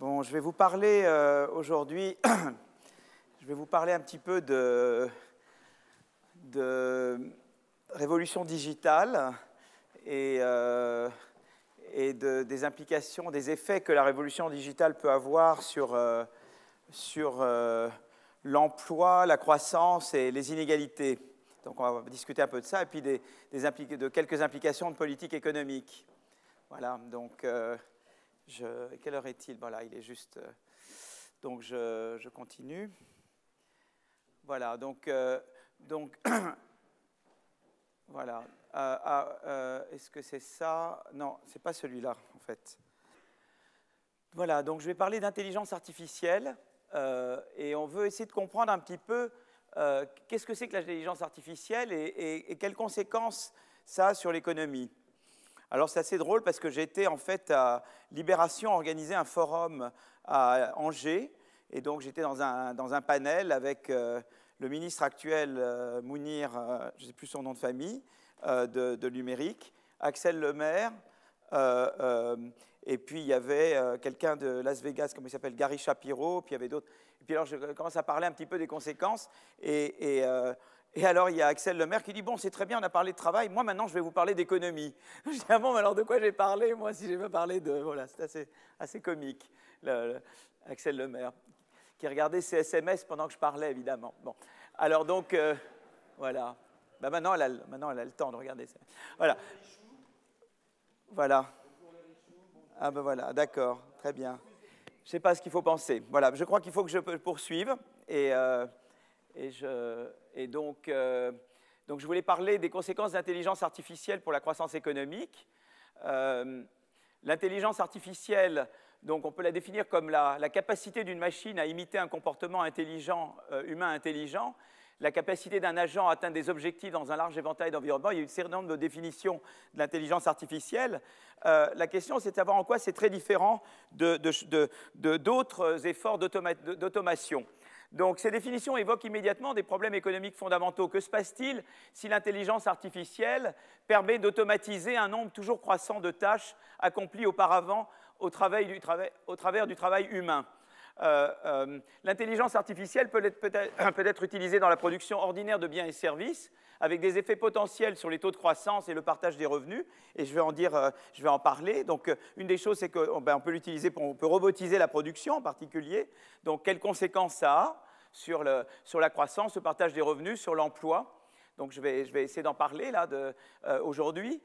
Bon, je vais vous parler aujourd'hui, je vais vous parler un petit peu de révolution digitale et des implications, des effets que la révolution digitale peut avoir sur l'emploi, la croissance et les inégalités. Donc on va discuter un peu de ça et puis de quelques implications de politique économique. Voilà, donc quelle heure est-il? Voilà, il est juste... donc je continue. Voilà, donc voilà. Est-ce que c'est ça? Non, c'est pas celui-là, en fait. Voilà, donc je vais parler d'intelligence artificielle et on veut essayer de comprendre un petit peu qu'est-ce que c'est que l'intelligence artificielle et quelles conséquences ça a sur l'économie. Alors c'est assez drôle parce que j'ai été en fait à Libération organiser un forum à Angers et donc j'étais dans un panel avec le ministre actuel Mounir, je ne sais plus son nom de famille, de numérique, Axel Lemaire, et puis il y avait quelqu'un de Las Vegas, comment il s'appelle, Gary Shapiro, puis il y avait d'autres. Et puis alors je commence à parler un petit peu des conséquences et alors, il y a Axel Lemaire qui dit « Bon, c'est très bien, on a parlé de travail. Moi, maintenant, je vais vous parler d'économie. » Je dis « Ah bon, mais alors de quoi j'ai parlé, moi, si j'ai pas parlé de... » Voilà, c'est assez comique, Axel Lemaire, qui regardait ses SMS pendant que je parlais, évidemment. Bon, alors donc, voilà. Ben, maintenant, elle a le temps de regarder ça. Voilà. Voilà. Ah ben voilà, d'accord, très bien. Je ne sais pas ce qu'il faut penser. Voilà, je crois qu'il faut que je poursuive Et donc, je voulais parler des conséquences d'intelligence artificielle pour la croissance économique. L'intelligence artificielle, donc on peut la définir comme la capacité d'une machine à imiter un comportement intelligent, humain intelligent, la capacité d'un agent à atteindre des objectifs dans un large éventail d'environnements. Il y a une série de définitions de l'intelligence artificielle. La question, c'est de savoir en quoi c'est très différent d'autres efforts d'automation. Donc, ces définitions évoquent immédiatement des problèmes économiques fondamentaux. Que se passe-t-il si l'intelligence artificielle permet d'automatiser un nombre toujours croissant de tâches accomplies auparavant au travers du travail humain? L'intelligence artificielle peut être utilisée dans la production ordinaire de biens et services, avec des effets potentiels sur les taux de croissance et le partage des revenus, et je vais en parler. Donc, une des choses, c'est qu'on peut l'utiliser, on peut robotiser la production en particulier. Donc, quelles conséquences ça a sur la croissance, le partage des revenus, sur l'emploi? Donc, je vais essayer d'en parler là aujourd'hui.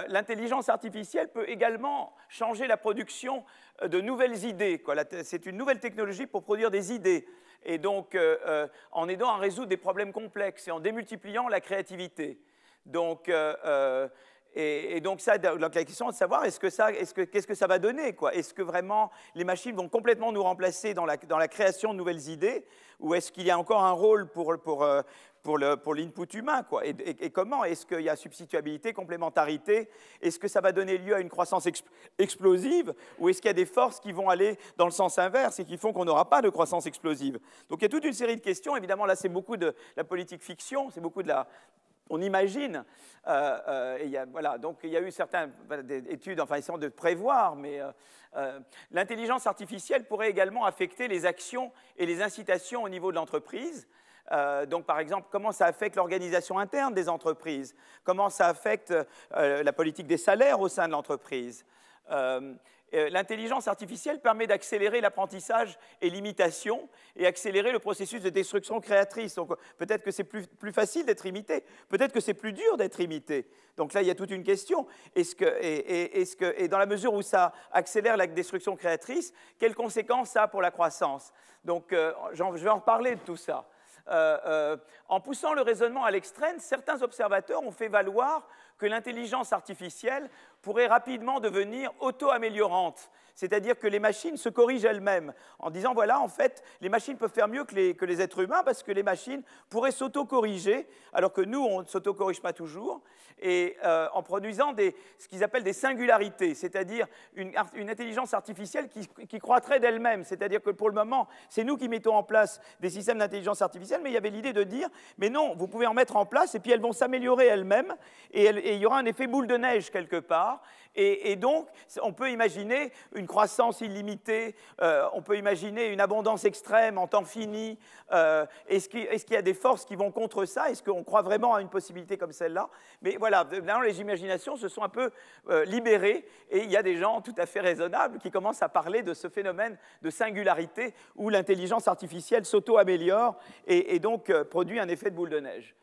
L'intelligence artificielle peut également changer la production de nouvelles idées. C'est une nouvelle technologie pour produire des idées. Et donc, en aidant à résoudre des problèmes complexes et en démultipliant la créativité. Donc, donc la question est de savoir qu'est-ce que ça va donner, quoi. Est-ce que vraiment les machines vont complètement nous remplacer dans la création de nouvelles idées, ou est-ce qu'il y a encore un rôle pour l'input humain, quoi. Et comment? Est-ce qu'il y a substituabilité, complémentarité? Est-ce que ça va donner lieu à une croissance explosive, ou est-ce qu'il y a des forces qui vont aller dans le sens inverse et qui font qu'on n'aura pas de croissance explosive? Donc il y a toute une série de questions. Évidemment, là, c'est beaucoup de la politique fiction, c'est beaucoup de la... On imagine, voilà, donc il y a eu certaines études, enfin, essayant de prévoir, mais l'intelligence artificielle pourrait également affecter les actions et les incitations au niveau de l'entreprise. Donc, par exemple, comment ça affecte l'organisation interne des entreprises? Comment ça affecte la politique des salaires au sein de l'entreprise? L'intelligence artificielle permet d'accélérer l'apprentissage et l'imitation et accélérer le processus de destruction créatrice. Donc, peut-être que c'est plus facile d'être imité, peut-être que c'est plus dur d'être imité. Donc là, il y a toute une question. Et dans la mesure où ça accélère la destruction créatrice, quelles conséquences ça a pour la croissance? Donc, je vais en reparler de tout ça. En poussant le raisonnement à l'extrême, certains observateurs ont fait valoir que l'intelligence artificielle pourrait rapidement devenir auto-améliorante, c'est-à-dire que les machines se corrigent elles-mêmes, en disant, voilà, en fait, les machines peuvent faire mieux que les êtres humains parce que les machines pourraient s'auto-corriger, alors que nous, on ne s'auto-corrige pas toujours, et en produisant ce qu'ils appellent des singularités, c'est-à-dire une intelligence artificielle qui croîtrait d'elle-même, c'est-à-dire que pour le moment, c'est nous qui mettons en place des systèmes d'intelligence artificielle, mais il y avait l'idée de dire, mais non, vous pouvez en mettre en place, et puis elles vont s'améliorer elles-mêmes, et il y aura un effet boule de neige quelque part, part. Et donc, on peut imaginer une croissance illimitée, on peut imaginer une abondance extrême en temps fini. Est-ce qu'il y a des forces qui vont contre ça? Est-ce qu'on croit vraiment à une possibilité comme celle-là? Mais voilà, maintenant, les imaginations se sont un peu libérées, et il y a des gens tout à fait raisonnables qui commencent à parler de ce phénomène de singularité où l'intelligence artificielle s'auto-améliore et donc produit un effet de boule de neige.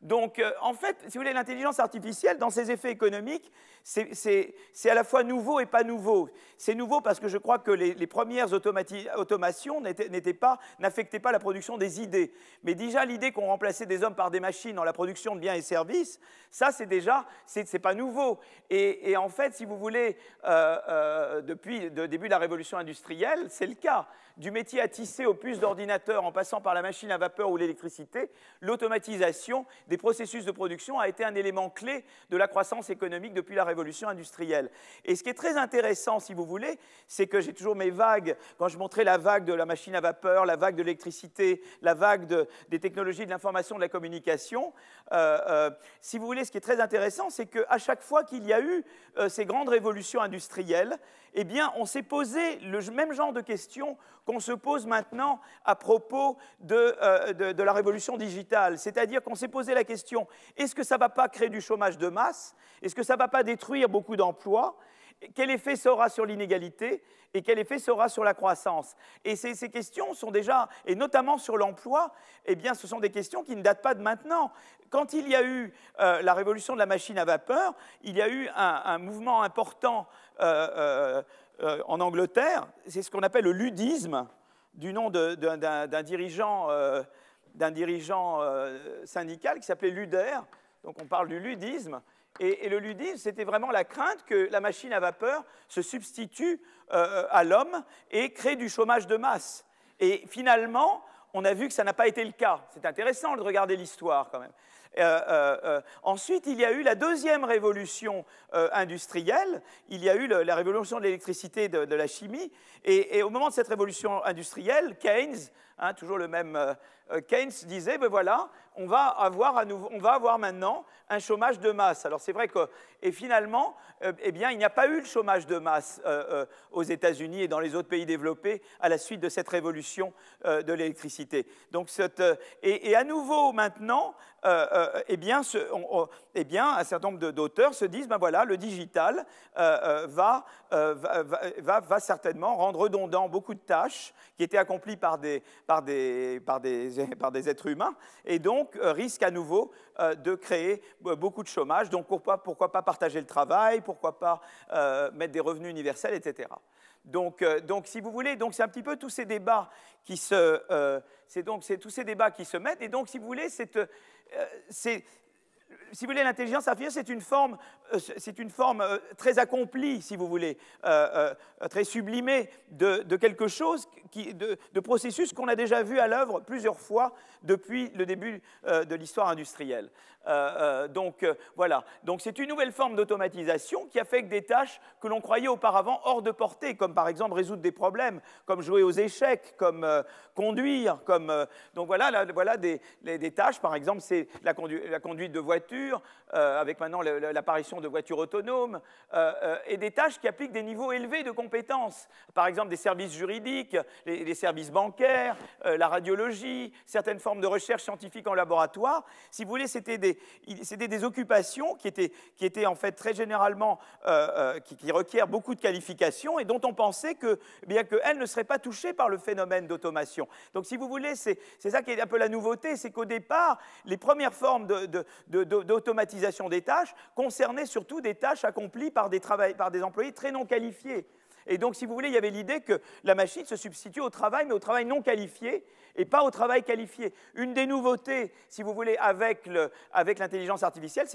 Donc, en fait, si vous voulez, l'intelligence artificielle, dans ses effets économiques, c'est à la fois nouveau et pas nouveau. C'est nouveau parce que je crois que les premières automations n'affectaient pas la production des idées. Mais déjà, l'idée qu'on remplaçait des hommes par des machines dans la production de biens et services, ça, c'est pas nouveau. Et en fait, si vous voulez, depuis le début de la révolution industrielle, c'est le cas. Du métier à tisser aux puces d'ordinateur en passant par la machine à vapeur ou l'électricité, l'automatisation des processus de production a été un élément clé de la croissance économique depuis la révolution industrielle. Et ce qui est très intéressant, si vous voulez, c'est que j'ai toujours mes vagues, quand je montrais la vague de la machine à vapeur, la vague de l'électricité, la vague des technologies de l'information et de la communication, si vous voulez, ce qui est très intéressant, c'est qu'à chaque fois qu'il y a eu ces grandes révolutions industrielles, eh bien, on s'est posé le même genre de questions qu'on se pose maintenant à propos de la révolution digitale. C'est-à-dire qu'on s'est posé la question, est-ce que ça ne va pas créer du chômage de masse? Est-ce que ça ne va pas détruire beaucoup d'emplois? Quel effet ça aura sur l'inégalité? Et quel effet ça aura sur la croissance? Et ces questions sont déjà, et notamment sur l'emploi, eh bien, ce sont des questions qui ne datent pas de maintenant. Quand il y a eu la révolution de la machine à vapeur, il y a eu un mouvement important en Angleterre, c'est ce qu'on appelle le ludisme, du nom d'un dirigeant, syndical qui s'appelait Luder. Donc on parle du ludisme. Et le ludisme, c'était vraiment la crainte que la machine à vapeur se substitue à l'homme et crée du chômage de masse. Et finalement, on a vu que ça n'a pas été le cas. C'est intéressant de regarder l'histoire quand même. Ensuite, il y a eu la deuxième révolution industrielle. Il y a eu la révolution de l'électricité, de la chimie. Et au moment de cette révolution industrielle, Keynes, toujours le même Keynes, disait, ben voilà, on va avoir maintenant un chômage de masse. Alors c'est vrai que, et finalement, eh bien, il n'y a pas eu le chômage de masse aux États-Unis et dans les autres pays développés à la suite de cette révolution de l'électricité. Donc, et à nouveau maintenant, eh bien, un certain nombre d'auteurs se disent, ben voilà, le digital va certainement rendre redondant beaucoup de tâches qui étaient accomplies par des êtres humains, et donc risque à nouveau de créer beaucoup de chômage. Donc pourquoi pas partager le travail, pourquoi pas mettre des revenus universels, etc. Donc si vous voulez, c'est un petit peu tous ces débats qui se mettent. Et donc, si vous voulez, si vous voulez, l'intelligence artificielle, c'est une forme très accomplie, si vous voulez, très sublimée de quelque chose, de processus qu'on a déjà vu à l'œuvre plusieurs fois depuis le début de l'histoire industrielle. Voilà. Donc c'est une nouvelle forme d'automatisation qui affecte des tâches que l'on croyait auparavant hors de portée, comme par exemple résoudre des problèmes, comme jouer aux échecs, comme conduire, donc voilà des tâches, par exemple, c'est la conduite de voiture, avec maintenant l'apparition de voitures autonomes, et des tâches qui appliquent des niveaux élevés de compétences, par exemple des services juridiques, les services bancaires, la radiologie, certaines formes de recherche scientifique en laboratoire. Si vous voulez, c'était des occupations qui étaient en fait très généralement, qui requièrent beaucoup de qualifications et dont on pensait qu'elles ne seraient pas touchées par le phénomène d'automation. Donc si vous voulez, c'est ça qui est un peu la nouveauté, c'est qu'au départ, les premières formes d'automatisation des tâches concernaient surtout des tâches accomplies par des employés très non qualifiés. Et donc, si vous voulez, il y avait l'idée que la machine se substitue au travail, mais au travail non qualifié et pas au travail qualifié. Une des nouveautés, si vous voulez, avec l'intelligence artificielle,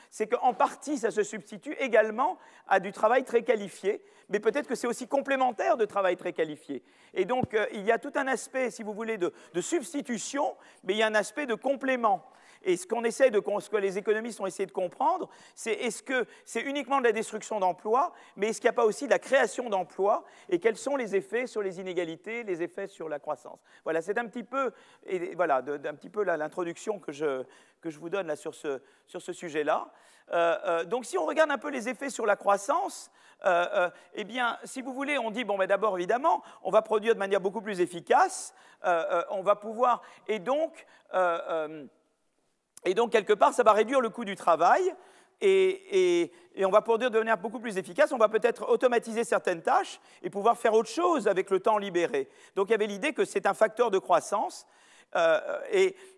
c'est qu'en partie, ça se substitue également à du travail très qualifié, mais peut-être que c'est aussi complémentaire de travail très qualifié. Et donc, il y a tout un aspect, si vous voulez, de substitution, mais il y a un aspect de complément. Et ce que les économistes ont essayé de comprendre, c'est est-ce que c'est uniquement de la destruction d'emplois, mais est-ce qu'il n'y a pas aussi de la création d'emplois, et quels sont les effets sur les inégalités, les effets sur la croissance. Voilà, c'est un petit peu, l'introduction que je vous donne là sur ce sujet-là. Donc si on regarde un peu les effets sur la croissance, eh bien, si vous voulez, on dit, bon, ben, d'abord, évidemment, on va produire de manière beaucoup plus efficace, on va pouvoir, et donc, quelque part, ça va réduire le coût du travail, et on va produire de manière beaucoup plus efficace, on va peut-être automatiser certaines tâches et pouvoir faire autre chose avec le temps libéré. Donc il y avait l'idée que c'est un facteur de croissance.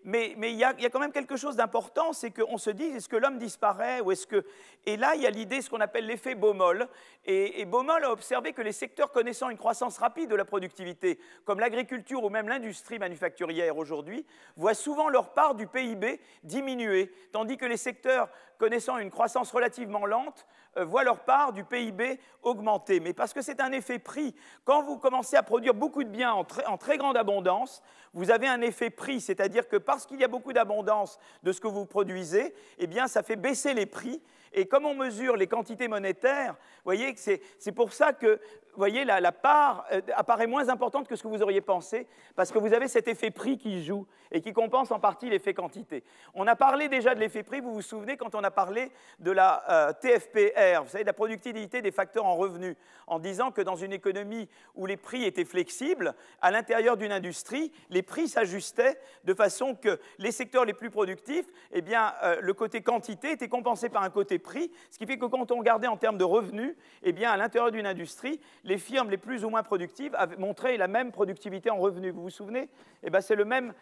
Mais il y a quand même quelque chose d'important, c'est qu'on se dit, est-ce que l'homme disparaît ou est-ce que... Et là, il y a l'idée, ce qu'on appelle l'effet Baumol. Et Baumol a observé que les secteurs connaissant une croissance rapide de la productivité, comme l'agriculture ou même l'industrie manufacturière aujourd'hui, voient souvent leur part du PIB diminuer, tandis que les secteurs connaissant une croissance relativement lente voient leur part du PIB augmenter. Mais parce que c'est un effet prix. Quand vous commencez à produire beaucoup de biens en très grande abondance, vous avez un effet prix, c'est-à-dire que parce qu'il y a beaucoup d'abondance de ce que vous produisez, eh bien, ça fait baisser les prix. Et comme on mesure les quantités monétaires, vous voyez, c'est pour ça que vous voyez, la part apparaît moins importante que ce que vous auriez pensé, parce que vous avez cet effet prix qui joue et qui compense en partie l'effet quantité. On a parlé déjà de l'effet prix, vous vous souvenez, quand on a parlé de la TFPR, vous savez, de la productivité des facteurs en revenus, en disant que dans une économie où les prix étaient flexibles, à l'intérieur d'une industrie, les prix s'ajustaient de façon que les secteurs les plus productifs, eh bien, le côté quantité était compensé par un côté prix, ce qui fait que quand on regardait en termes de revenus, eh bien, à l'intérieur d'une industrie, les firmes les plus ou moins productives avaient montré la même productivité en revenus. Vous vous souvenez? Eh bien, c'est le même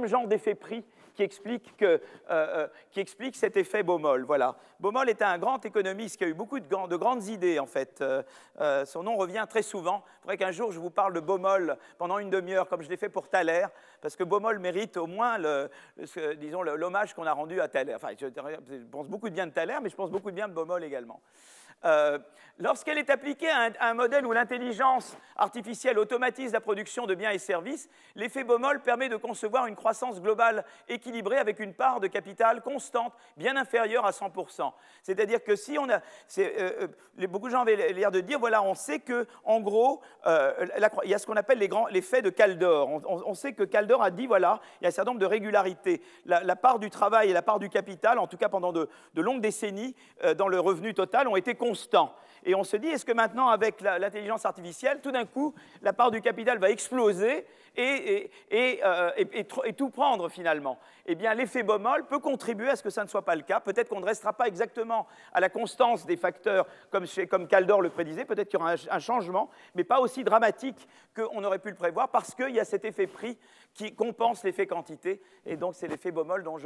genre d'effet prix qui explique cet effet Baumol. Voilà. Baumol était un grand économiste qui a eu beaucoup de grandes idées, en fait. Son nom revient très souvent. Il faudrait qu'un jour, je vous parle de Baumol pendant une demi-heure, comme je l'ai fait pour Thaler, parce que Baumol mérite au moins, disons, l'hommage qu'on a rendu à Thaler. Enfin, je pense beaucoup de bien de Thaler, mais je pense beaucoup de bien de Baumol également. Lorsqu'elle est appliquée à un modèle où l'intelligence artificielle automatise la production de biens et services, l'effet Baumol permet de concevoir une croissance globale équilibrée avec une part de capital constante, bien inférieure à 100%. C'est-à-dire que si on a... beaucoup de gens avaient l'air de dire, voilà, on sait qu'en gros, il y a ce qu'on appelle l'effet de Kaldor. On sait que Kaldor a dit, voilà, il y a un certain nombre de régularités. La part du travail et la part du capital, en tout cas pendant de longues décennies, dans le revenu total, ont été constants. Et on se dit, est-ce que maintenant, avec l'intelligence artificielle, tout d'un coup, la part du capital va exploser et tout prendre finalement? Eh bien, l'effet Baumol peut contribuer à ce que ça ne soit pas le cas. Peut-être qu'on ne restera pas exactement à la constance des facteurs comme Kaldor le prédisait. Peut-être qu'il y aura un changement, mais pas aussi dramatique qu'on aurait pu le prévoir, parce qu'il y a cet effet prix qui compense l'effet quantité. Et donc, c'est l'effet Baumol dont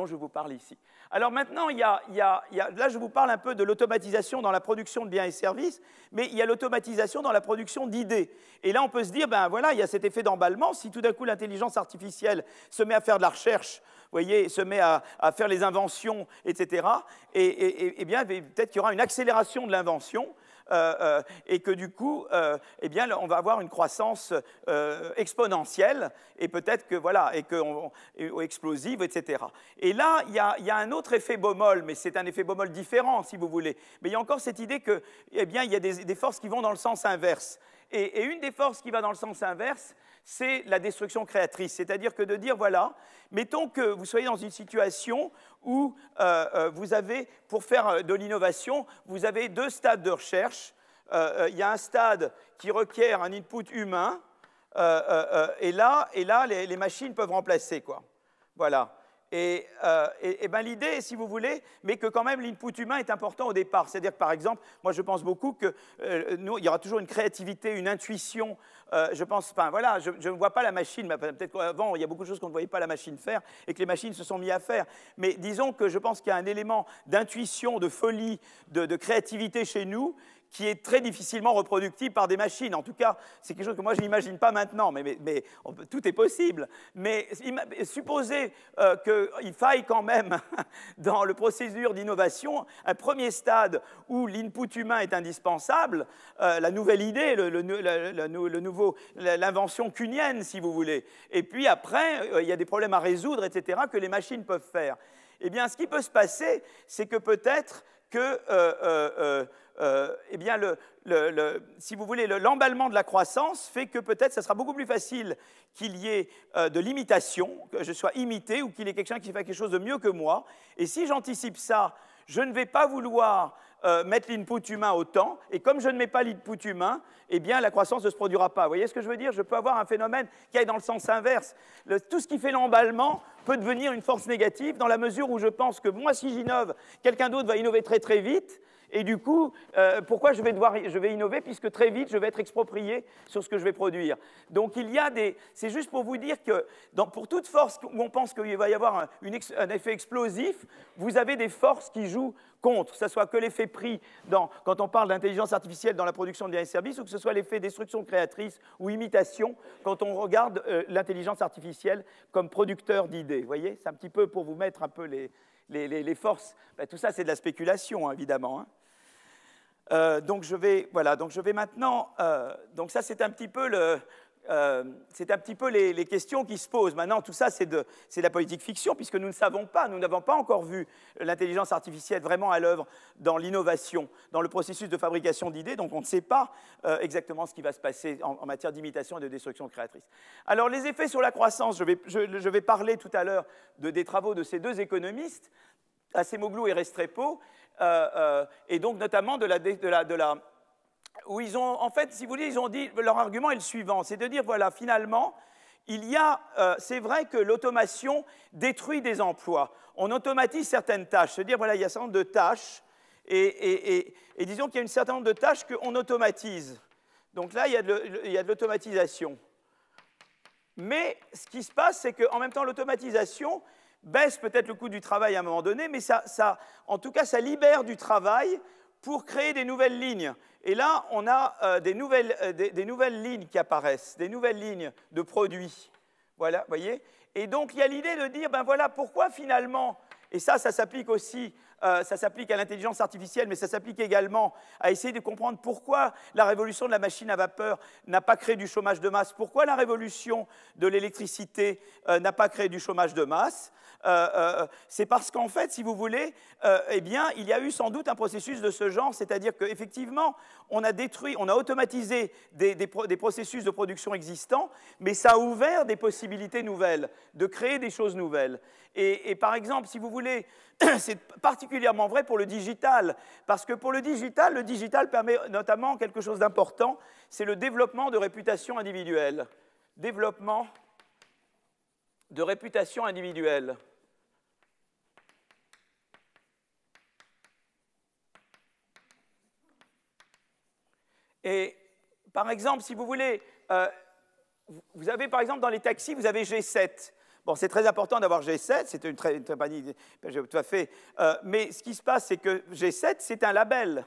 je vous parle ici. Alors maintenant, là, je vous parle un peu de l'automatisation dans la production de biens et services, mais il y a l'automatisation dans la production d'idées. Et là, on peut se dire, ben voilà, il y a cet effet d'emballement. Si tout d'un coup, l'intelligence artificielle se met à faire de la recherche, vous voyez, se met à faire les inventions, etc., et bien, peut-être qu'il y aura une accélération de l'invention, et que du coup, eh bien, on va avoir une croissance exponentielle, et peut-être que, voilà, explosive, etc. Et là, il y a un autre effet Baumol, mais c'est un effet Baumol différent, si vous voulez. Mais il y a encore cette idée que, eh bien, il y a des forces qui vont dans le sens inverse. Et une des forces qui va dans le sens inverse, c'est la destruction créatrice. C'est-à-dire que de dire, voilà, mettons que vous soyez dans une situation où vous avez, pour faire de l'innovation, vous avez deux stades de recherche. Il y a un stade qui requiert un input humain, et là les machines peuvent remplacer, quoi. Voilà. Et ben, l'idée, si vous voulez, mais que quand même l'input humain est important au départ. C'est-à-dire que, par exemple, moi je pense beaucoup qu'il y aura toujours une créativité, une intuition. Je pense, enfin voilà, je ne vois pas la machine, peut-être qu'avant il y a beaucoup de choses qu'on ne voyait pas la machine faire et que les machines se sont mises à faire. Mais disons que je pense qu'il y a un élément d'intuition, de folie, de créativité chez nous qui est très difficilement reproductible par des machines. En tout cas, c'est quelque chose que moi, je n'imagine pas maintenant, mais tout est possible. Mais supposez qu'il faille quand même, dans le procédure d'innovation, un premier stade où l'input humain est indispensable, la nouvelle idée, l'invention kuhnienne, si vous voulez. Et puis après, il y a des problèmes à résoudre, etc., que les machines peuvent faire. Eh bien, ce qui peut se passer, c'est que peut-être que eh bien, si vous voulez, l'emballement de la croissance fait que peut-être ça sera beaucoup plus facile qu'il y ait de l'imitation, que je sois imité ou qu'il y ait quelqu'un qui fait quelque chose de mieux que moi. Et si j'anticipe ça, je ne vais pas vouloir mettre l'input humain autant, et comme je ne mets pas l'input humain, eh bien la croissance ne se produira pas. Vous voyez ce que je veux dire? Je peux avoir un phénomène qui aille dans le sens inverse. Tout ce qui fait l'emballement peut devenir une force négative dans la mesure où je pense que moi, si j'innove, quelqu'un d'autre va innover très très vite, et du coup, pourquoi je vais innover puisque très vite, je vais être exproprié sur ce que je vais produire. Donc, c'est juste pour vous dire que pour toute force où on pense qu'il va y avoir un effet explosif, vous avez des forces qui jouent contre, que ce soit que l'effet prix quand on parle d'intelligence artificielle dans la production de biens et services, ou que ce soit l'effet destruction créatrice ou imitation quand on regarde l'intelligence artificielle comme producteur d'idées. Vous voyez, c'est un petit peu pour vous mettre un peu les forces. Ben, tout ça, c'est de la spéculation, hein, évidemment. Hein. Donc je vais maintenant. Donc ça, c'est un petit peu les questions qui se posent. Maintenant, tout ça, c'est de la politique fiction, puisque nous ne savons pas, nous n'avons pas encore vu l'intelligence artificielle vraiment à l'œuvre dans l'innovation, dans le processus de fabrication d'idées, donc on ne sait pas exactement ce qui va se passer en matière d'imitation et de destruction créatrice. Alors, les effets sur la croissance, je vais parler tout à l'heure des travaux de ces deux économistes, Acemoglu et Restrepo, et donc notamment où ils ont, en fait, si vous voulez, ils ont dit, leur argument est le suivant, c'est de dire, voilà, finalement, c'est vrai que l'automation détruit des emplois. On automatise certaines tâches, c'est-à-dire, voilà, il y a un certain nombre de tâches, et disons qu'il y a un certain nombre de tâches qu'on automatise. Donc là, il y a de l'automatisation. Mais ce qui se passe, c'est qu'en même temps, l'automatisation baisse peut-être le coût du travail à un moment donné, mais en tout cas, ça libère du travail pour créer des nouvelles lignes. Et là, on a des nouvelles lignes qui apparaissent, des nouvelles lignes de produits. Voilà, vous voyez? Et donc, il y a l'idée de dire, ben voilà, pourquoi finalement, et ça s'applique aussi, ça s'applique à l'intelligence artificielle, mais ça s'applique également à essayer de comprendre pourquoi la révolution de la machine à vapeur n'a pas créé du chômage de masse, pourquoi la révolution de l'électricité n'a pas créé du chômage de masse. C'est parce qu'en fait, si vous voulez, eh bien, il y a eu sans doute un processus de ce genre, c'est-à-dire qu'effectivement, on a automatisé des processus de production existants, mais ça a ouvert des possibilités nouvelles, de créer des choses nouvelles. Et par exemple, si vous voulez, c'est particulièrement vrai pour le digital, parce que pour le digital permet notamment quelque chose d'important, c'est le développement de réputation individuelle. Développement de réputation individuelle. Et par exemple, si vous voulez, vous avez par exemple dans les taxis, vous avez G7. Bon, c'est très important d'avoir G7, c'est une compagnie, tout à fait. Mais ce qui se passe, c'est que G7, c'est un label.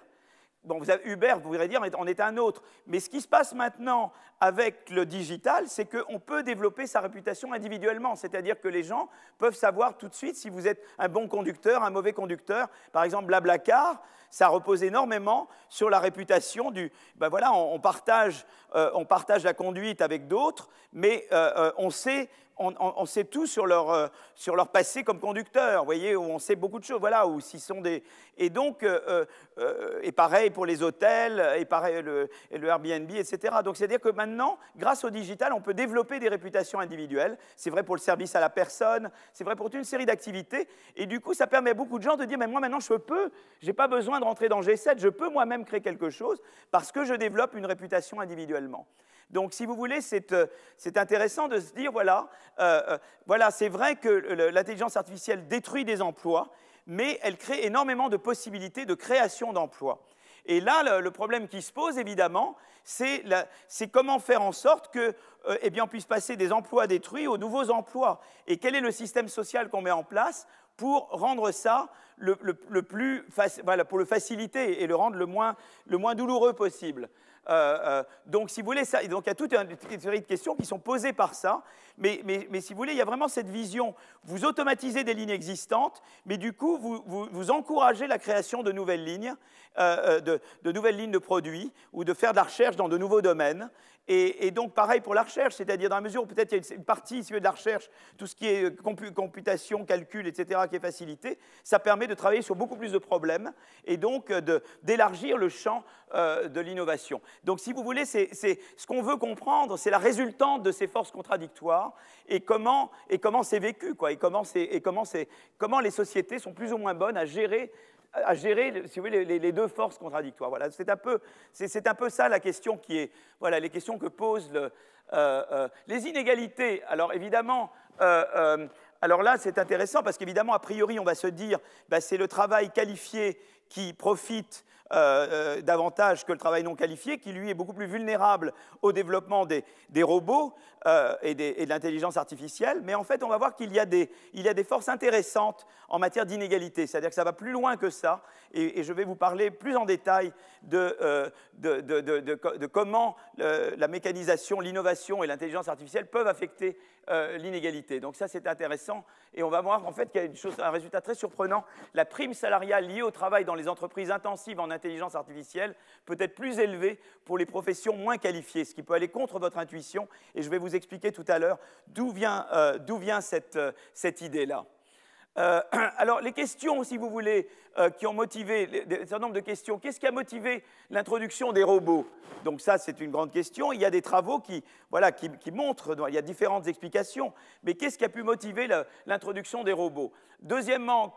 Bon, vous avez Uber, vous pourrez dire, on est un autre. Mais ce qui se passe maintenant avec le digital, c'est qu'on peut développer sa réputation individuellement. C'est-à-dire que les gens peuvent savoir tout de suite si vous êtes un bon conducteur, un mauvais conducteur. Par exemple, Blablacar, ça repose énormément sur la réputation du... Ben voilà, on partage la conduite avec d'autres, mais on sait tout sur leur passé comme conducteur, vous voyez, où on sait beaucoup de choses, voilà, où s'ils sont des... Et donc, et pareil pour les hôtels, et pareil le Airbnb, etc. Donc, c'est-à-dire que maintenant, grâce au digital, on peut développer des réputations individuelles. C'est vrai pour le service à la personne, c'est vrai pour toute une série d'activités. Et du coup, ça permet à beaucoup de gens de dire, mais moi, maintenant, je n'ai pas besoin de rentrer dans G7, je peux moi-même créer quelque chose parce que je développe une réputation individuellement. Donc, si vous voulez, c'est intéressant de se dire, voilà, c'est vrai que l'intelligence artificielle détruit des emplois, mais elle crée énormément de possibilités de création d'emplois. Et là, le problème qui se pose, évidemment, c'est comment faire en sorte que, eh bien, on puisse passer des emplois détruits aux nouveaux emplois. Et quel est le système social qu'on met en place pour rendre ça voilà, pour le faciliter et le rendre le moins douloureux possible. Donc, si vous voulez, donc il y a toute une série de questions qui sont posées par ça, mais si vous voulez, il y a vraiment cette vision. Vous automatisez des lignes existantes, mais du coup, vous encouragez la création de nouvelles lignes, de nouvelles lignes de produits, ou de faire de la recherche dans de nouveaux domaines. Et donc, pareil pour la recherche, c'est-à-dire dans la mesure où peut-être il y a une partie de la recherche, tout ce qui est computation, calcul, etc., qui est facilité, ça permet de travailler sur beaucoup plus de problèmes et donc d'élargir le champ de l'innovation. Donc, si vous voulez, ce qu'on veut comprendre, c'est la résultante de ces forces contradictoires et comment c'est vécu, quoi, et comment les sociétés sont plus ou moins bonnes à gérer, si vous voulez, les deux forces contradictoires. Voilà, c'est un peu ça la question qui est, voilà, les questions que posent les inégalités. Alors évidemment, alors là c'est intéressant parce qu'évidemment a priori on va se dire, ben, c'est le travail qualifié qui profite davantage que le travail non qualifié, qui lui est beaucoup plus vulnérable au développement des robots et de l'intelligence artificielle. Mais en fait, on va voir qu'il y a des forces intéressantes en matière d'inégalité. C'est-à-dire que ça va plus loin que ça. Et je vais vous parler plus en détail de comment la mécanisation, l'innovation et l'intelligence artificielle peuvent affecter l'inégalité. Donc ça, c'est intéressant. Et on va voir en fait qu'il y a un résultat très surprenant. La prime salariale liée au travail dans les entreprises intensives en intelligence artificielle peut être plus élevée pour les professions moins qualifiées, ce qui peut aller contre votre intuition. Et je vais vous expliquer tout à l'heure d'où vient cette idée-là. Alors, les questions, si vous voulez, qui ont motivé, un certain nombre de questions. Qu'est-ce qui a motivé l'introduction des robots? Donc ça, c'est une grande question. Il y a des travaux qui montrent, il y a différentes explications, mais qu'est-ce qui a pu motiver l'introduction des robots? Deuxièmement,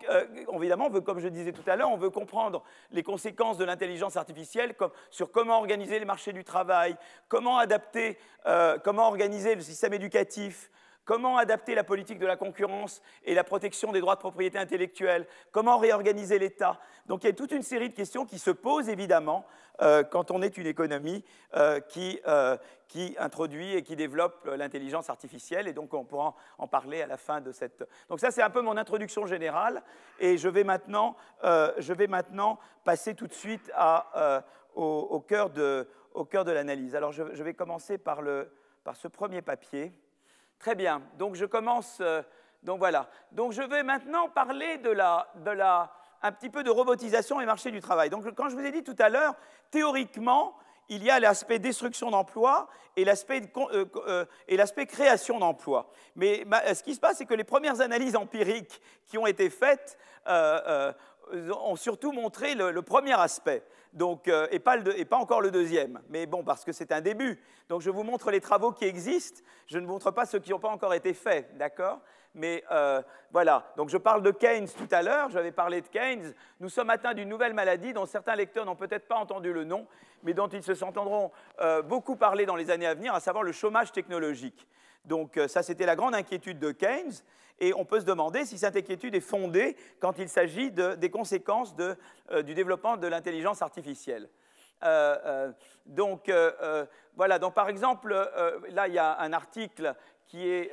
évidemment, comme je disais tout à l'heure, on veut comprendre les conséquences de l'intelligence artificielle sur comment organiser les marchés du travail, comment organiser le système éducatif, comment adapter la politique de la concurrence et la protection des droits de propriété intellectuelle, comment réorganiser l'État. Donc il y a toute une série de questions qui se posent évidemment quand on est une économie qui introduit et qui développe l'intelligence artificielle, et donc on pourra en parler à la fin de cette... Donc ça, c'est un peu mon introduction générale, et je vais maintenant passer tout de suite au cœur de l'analyse. Alors je vais commencer par ce premier papier. Très bien, donc je commence, donc voilà. Donc je vais maintenant parler un petit peu de robotisation et marché du travail. Donc quand je vous ai dit tout à l'heure, théoriquement, il y a l'aspect destruction d'emplois et l'aspect création d'emplois. Mais ce qui se passe, c'est que les premières analyses empiriques qui ont été faites ont surtout montré le premier aspect. Donc, et pas encore le deuxième, mais bon, parce que c'est un début. Donc je vous montre les travaux qui existent, je ne montre pas ceux qui n'ont pas encore été faits, d'accord? Mais voilà, donc je parle de Keynes tout à l'heure, j'avais parlé de Keynes. Nous sommes atteints d'une nouvelle maladie dont certains lecteurs n'ont peut-être pas entendu le nom, mais dont ils se entendront beaucoup parler dans les années à venir, à savoir le chômage technologique. Donc ça, c'était la grande inquiétude de Keynes. Et on peut se demander si cette inquiétude est fondée quand il s'agit des conséquences du développement de l'intelligence artificielle. Donc, voilà. Donc, par exemple, là, il y a un article qui est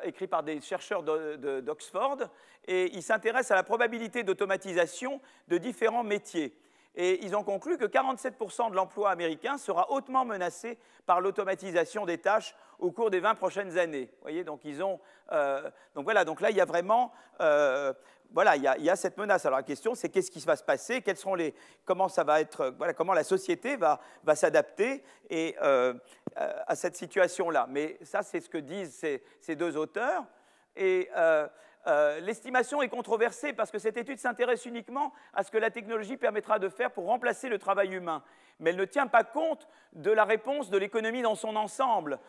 écrit par des chercheurs d'Oxford, et ils s'intéressent à la probabilité d'automatisation de différents métiers. Et ils ont conclu que 47% de l'emploi américain sera hautement menacé par l'automatisation des tâches au cours des 20 prochaines années. Vous voyez, donc donc voilà, donc là il y a vraiment, voilà, il y a cette menace. Alors la question, c'est qu'est-ce qui va se passer, comment ça va être, voilà, comment la société va s'adapter à cette situation-là. Mais ça, c'est ce que disent ces deux auteurs. Et l'estimation est controversée parce que cette étude s'intéresse uniquement à ce que la technologie permettra de faire pour remplacer le travail humain. Mais elle ne tient pas compte de la réponse de l'économie dans son ensemble,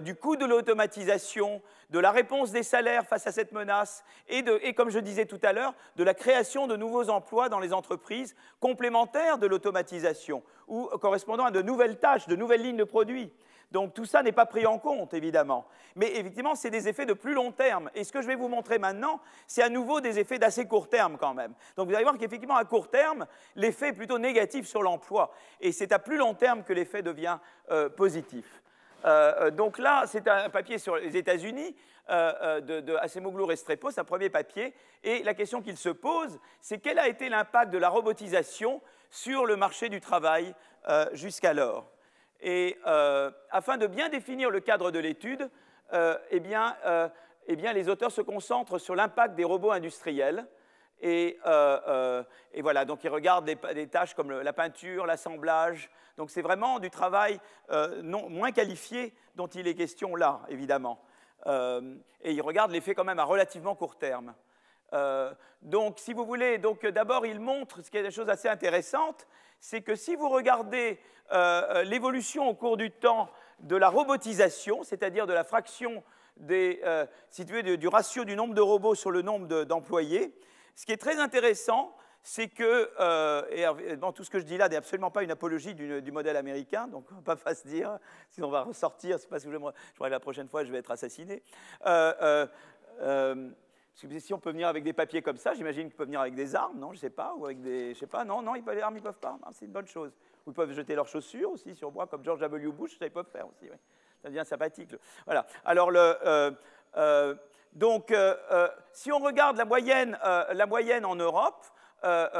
du coût de l'automatisation, de la réponse des salaires face à cette menace et, comme je disais tout à l'heure, de la création de nouveaux emplois dans les entreprises complémentaires de l'automatisation ou correspondant à de nouvelles tâches, de nouvelles lignes de produits. Donc tout ça n'est pas pris en compte, évidemment. Mais effectivement, c'est des effets de plus long terme. Et ce que je vais vous montrer maintenant, c'est à nouveau des effets d'assez court terme quand même. Donc vous allez voir qu'effectivement, à court terme, l'effet est plutôt négatif sur l'emploi. Et c'est à plus long terme que l'effet devient positif. Donc là, c'est un papier sur les États-Unis de Acemoglu Restrepo, c'est un premier papier. Et la question qu'il se pose, c'est quel a été l'impact de la robotisation sur le marché du travail jusqu'alors. Et afin de bien définir le cadre de l'étude, eh bien, les auteurs se concentrent sur l'impact des robots industriels. Et voilà, donc ils regardent des tâches comme la peinture, l'assemblage. Donc c'est vraiment du travail moins qualifié dont il est question là, évidemment. Et ils regardent l'effet quand même à relativement court terme. Donc, si vous voulez, d'abord, il montre ce qui est des choses assez intéressantes, c'est que si vous regardez l'évolution au cours du temps de la robotisation, c'est-à-dire de la fraction du ratio du nombre de robots sur le nombre d'employés, ce qui est très intéressant, c'est que, et bon, tout ce que je dis là n'est absolument pas une apologie du modèle américain, donc on ne va pas se dire, si on va ressortir, c'est parce que je crois que la prochaine fois je vais être assassiné. Si on peut venir avec des papiers comme ça, j'imagine qu'ils peuvent venir avec des armes, non, je ne sais pas, ou avec des, je sais pas, non, les armes, ils ne peuvent pas, c'est une bonne chose. Ou ils peuvent jeter leurs chaussures aussi sur moi, comme George W. Bush, ça ils peuvent faire aussi, oui. Ça devient sympathique. Voilà, alors si on regarde la moyenne en Europe,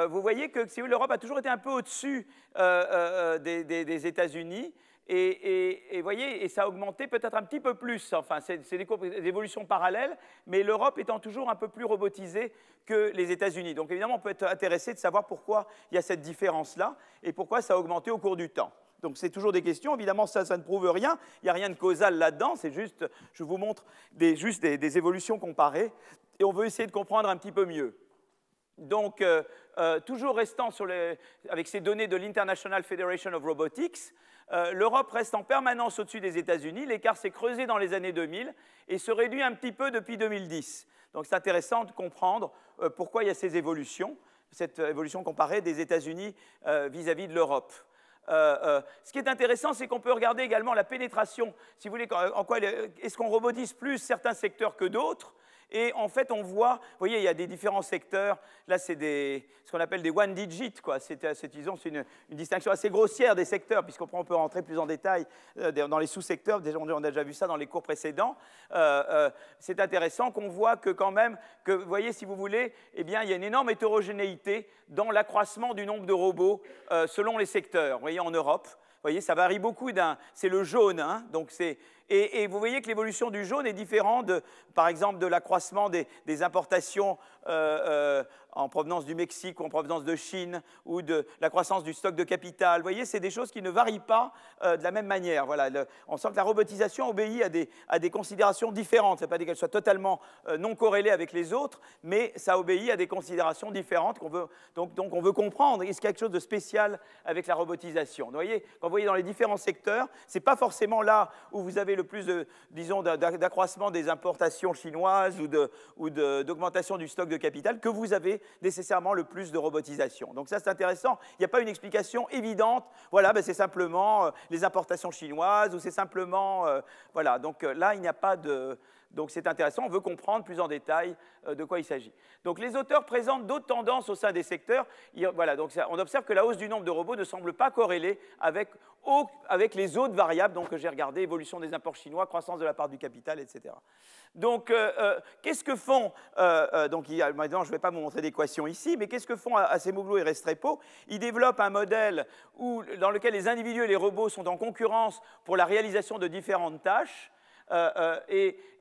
vous voyez que l'Europe a toujours été un peu au-dessus des États-Unis. Et voyez, et ça a augmenté peut-être un petit peu plus. Enfin, c'est des évolutions parallèles, mais l'Europe étant toujours un peu plus robotisée que les États-Unis. Donc évidemment, on peut être intéressé de savoir pourquoi il y a cette différence-là et pourquoi ça a augmenté au cours du temps. Donc c'est toujours des questions. Évidemment, ça ne prouve rien. Il n'y a rien de causal là-dedans. C'est juste, je vous montre juste des évolutions comparées. Et on veut essayer de comprendre un petit peu mieux. Donc, toujours restant avec ces données de l'International Federation of Robotics, l'Europe reste en permanence au-dessus des États-Unis. L'écart s'est creusé dans les années 2000 et se réduit un petit peu depuis 2010. Donc, c'est intéressant de comprendre pourquoi il y a ces évolutions, cette évolution comparée des États-Unis vis-à-vis de l'Europe. Ce qui est intéressant, c'est qu'on peut regarder également la pénétration. Si vous voulez, en quoi est-ce qu'on robotise plus certains secteurs que d'autres? Et en fait, on voit, vous voyez, il y a des différents secteurs. Là, c'est ce qu'on appelle des one digit, quoi. C'est une distinction assez grossière des secteurs, puisqu'on peut rentrer plus en détail dans les sous-secteurs. Déjà, on a déjà vu ça dans les cours précédents. C'est intéressant qu'on voit que quand même, vous voyez, si vous voulez, eh bien, il y a une énorme hétérogénéité dans l'accroissement du nombre de robots selon les secteurs. Vous voyez, en Europe. Vous voyez, ça varie beaucoup. C'est le jaune, hein, donc et vous voyez que l'évolution du jaune est différente, par exemple, de l'accroissement des importations en provenance du Mexique ou en provenance de Chine, ou de la croissance du stock de capital. Vous voyez, c'est des choses qui ne varient pas de la même manière. Voilà, on sent que la robotisation obéit à des considérations différentes. Ça ne veut pas dire qu'elle soit totalement non corrélée avec les autres, mais ça obéit à des considérations différentes donc on veut comprendre. Est-ce qu'il y a quelque chose de spécial avec la robotisation? Vous voyez, quand vous voyez dans les différents secteurs, ce n'est pas forcément là où vous avez le plus d'accroissement des importations chinoises ou d'augmentation du stock de capital que vous avez nécessairement le plus de robotisation. Donc ça, c'est intéressant. Il n'y a pas une explication évidente. Voilà, ben c'est simplement les importations chinoises ou c'est simplement... voilà, donc là, il n'y a pas de... Donc c'est intéressant, on veut comprendre plus en détail de quoi il s'agit. Donc les auteurs présentent d'autres tendances au sein des secteurs. Voilà, donc on observe que la hausse du nombre de robots ne semble pas corrélée avec les autres variables que j'ai regardées, évolution des imports chinois, croissance de la part du capital, etc. Donc qu'est-ce que font, maintenant je ne vais pas vous montrer d'équation ici, mais qu'est-ce que font Acemoglu et Restrepo? Ils développent un modèle dans lequel les individus et les robots sont en concurrence pour la réalisation de différentes tâches.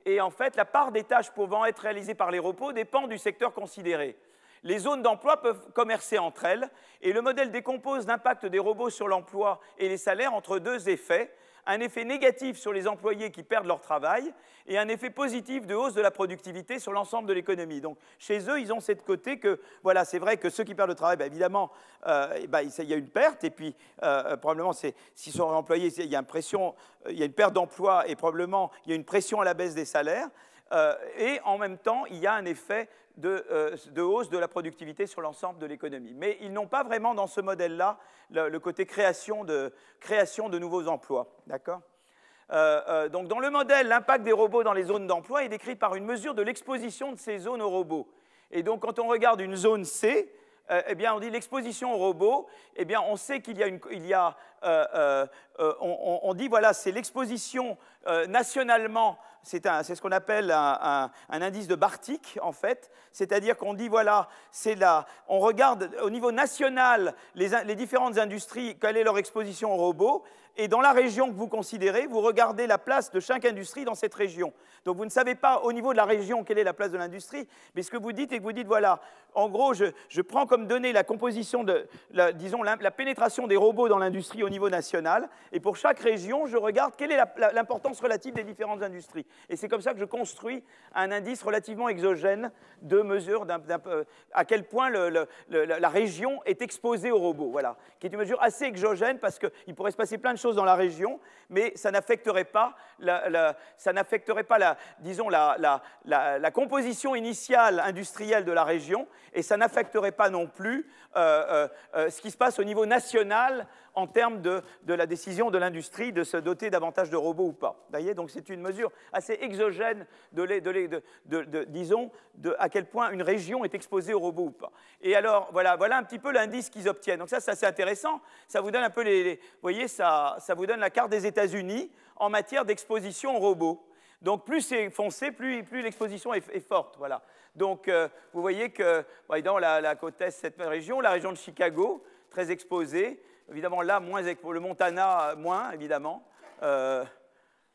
Et en fait, la part des tâches pouvant être réalisées par les robots dépend du secteur considéré. Les zones d'emploi peuvent commercer entre elles, et le modèle décompose l'impact des robots sur l'emploi et les salaires entre deux effets, un effet négatif sur les employés qui perdent leur travail et un effet positif de hausse de la productivité sur l'ensemble de l'économie. Donc, chez eux, ils ont cette côté que, voilà, c'est vrai que ceux qui perdent le travail, évidemment, il y a une perte, et puis probablement, s'ils sont employés, il y a une perte d'emploi, et probablement, il y a une pression à la baisse des salaires, et en même temps, il y a un effet de hausse de la productivité sur l'ensemble de l'économie. Mais ils n'ont pas vraiment dans ce modèle-là le côté création de nouveaux emplois. D'accord ? Donc dans le modèle, l'impact des robots dans les zones d'emploi est décrit par une mesure de l'exposition de ces zones aux robots. Et donc quand on regarde une zone C, eh bien, on dit l'exposition aux robots, eh bien, on sait qu'il y a, on dit, voilà, c'est l'exposition nationalement, c'est ce qu'on appelle un indice de Bartik, en fait, c'est-à-dire qu'on dit, voilà, on regarde au niveau national les différentes industries, quelle est leur exposition aux robots, et dans la région que vous considérez, vous regardez la place de chaque industrie dans cette région. Donc vous ne savez pas au niveau de la région quelle est la place de l'industrie, mais ce que vous dites est que vous dites, voilà, en gros, je prends comme donnée la composition disons, la pénétration des robots dans l'industrie au niveau national, et pour chaque région, je regarde quelle est l'importance relative des différentes industries. Et c'est comme ça que je construis un indice relativement exogène de mesure à quel point la région est exposée aux robots, voilà, qui est une mesure assez exogène parce qu'il pourrait se passer plein de choses dans la région, mais ça n'affecterait pas disons, la composition initiale industrielle de la région, et ça n'affecterait pas non plus ce qui se passe au niveau national en termes de la décision de l'industrie de se doter davantage de robots ou pas. Vous voyez, donc c'est une mesure assez exogène disons, à quel point une région est exposée aux robots ou pas. Et alors, voilà un petit peu l'indice qu'ils obtiennent. Donc ça, c'est assez intéressant. Ça vous donne un peu vous voyez, ça vous donne la carte des États-Unis en matière d'exposition aux robots. Donc plus c'est foncé, plus l'exposition est forte. Voilà. Donc vous voyez que dans la côte est, cette région, la région de Chicago, très exposée. Évidemment, là, le Montana, moins, évidemment.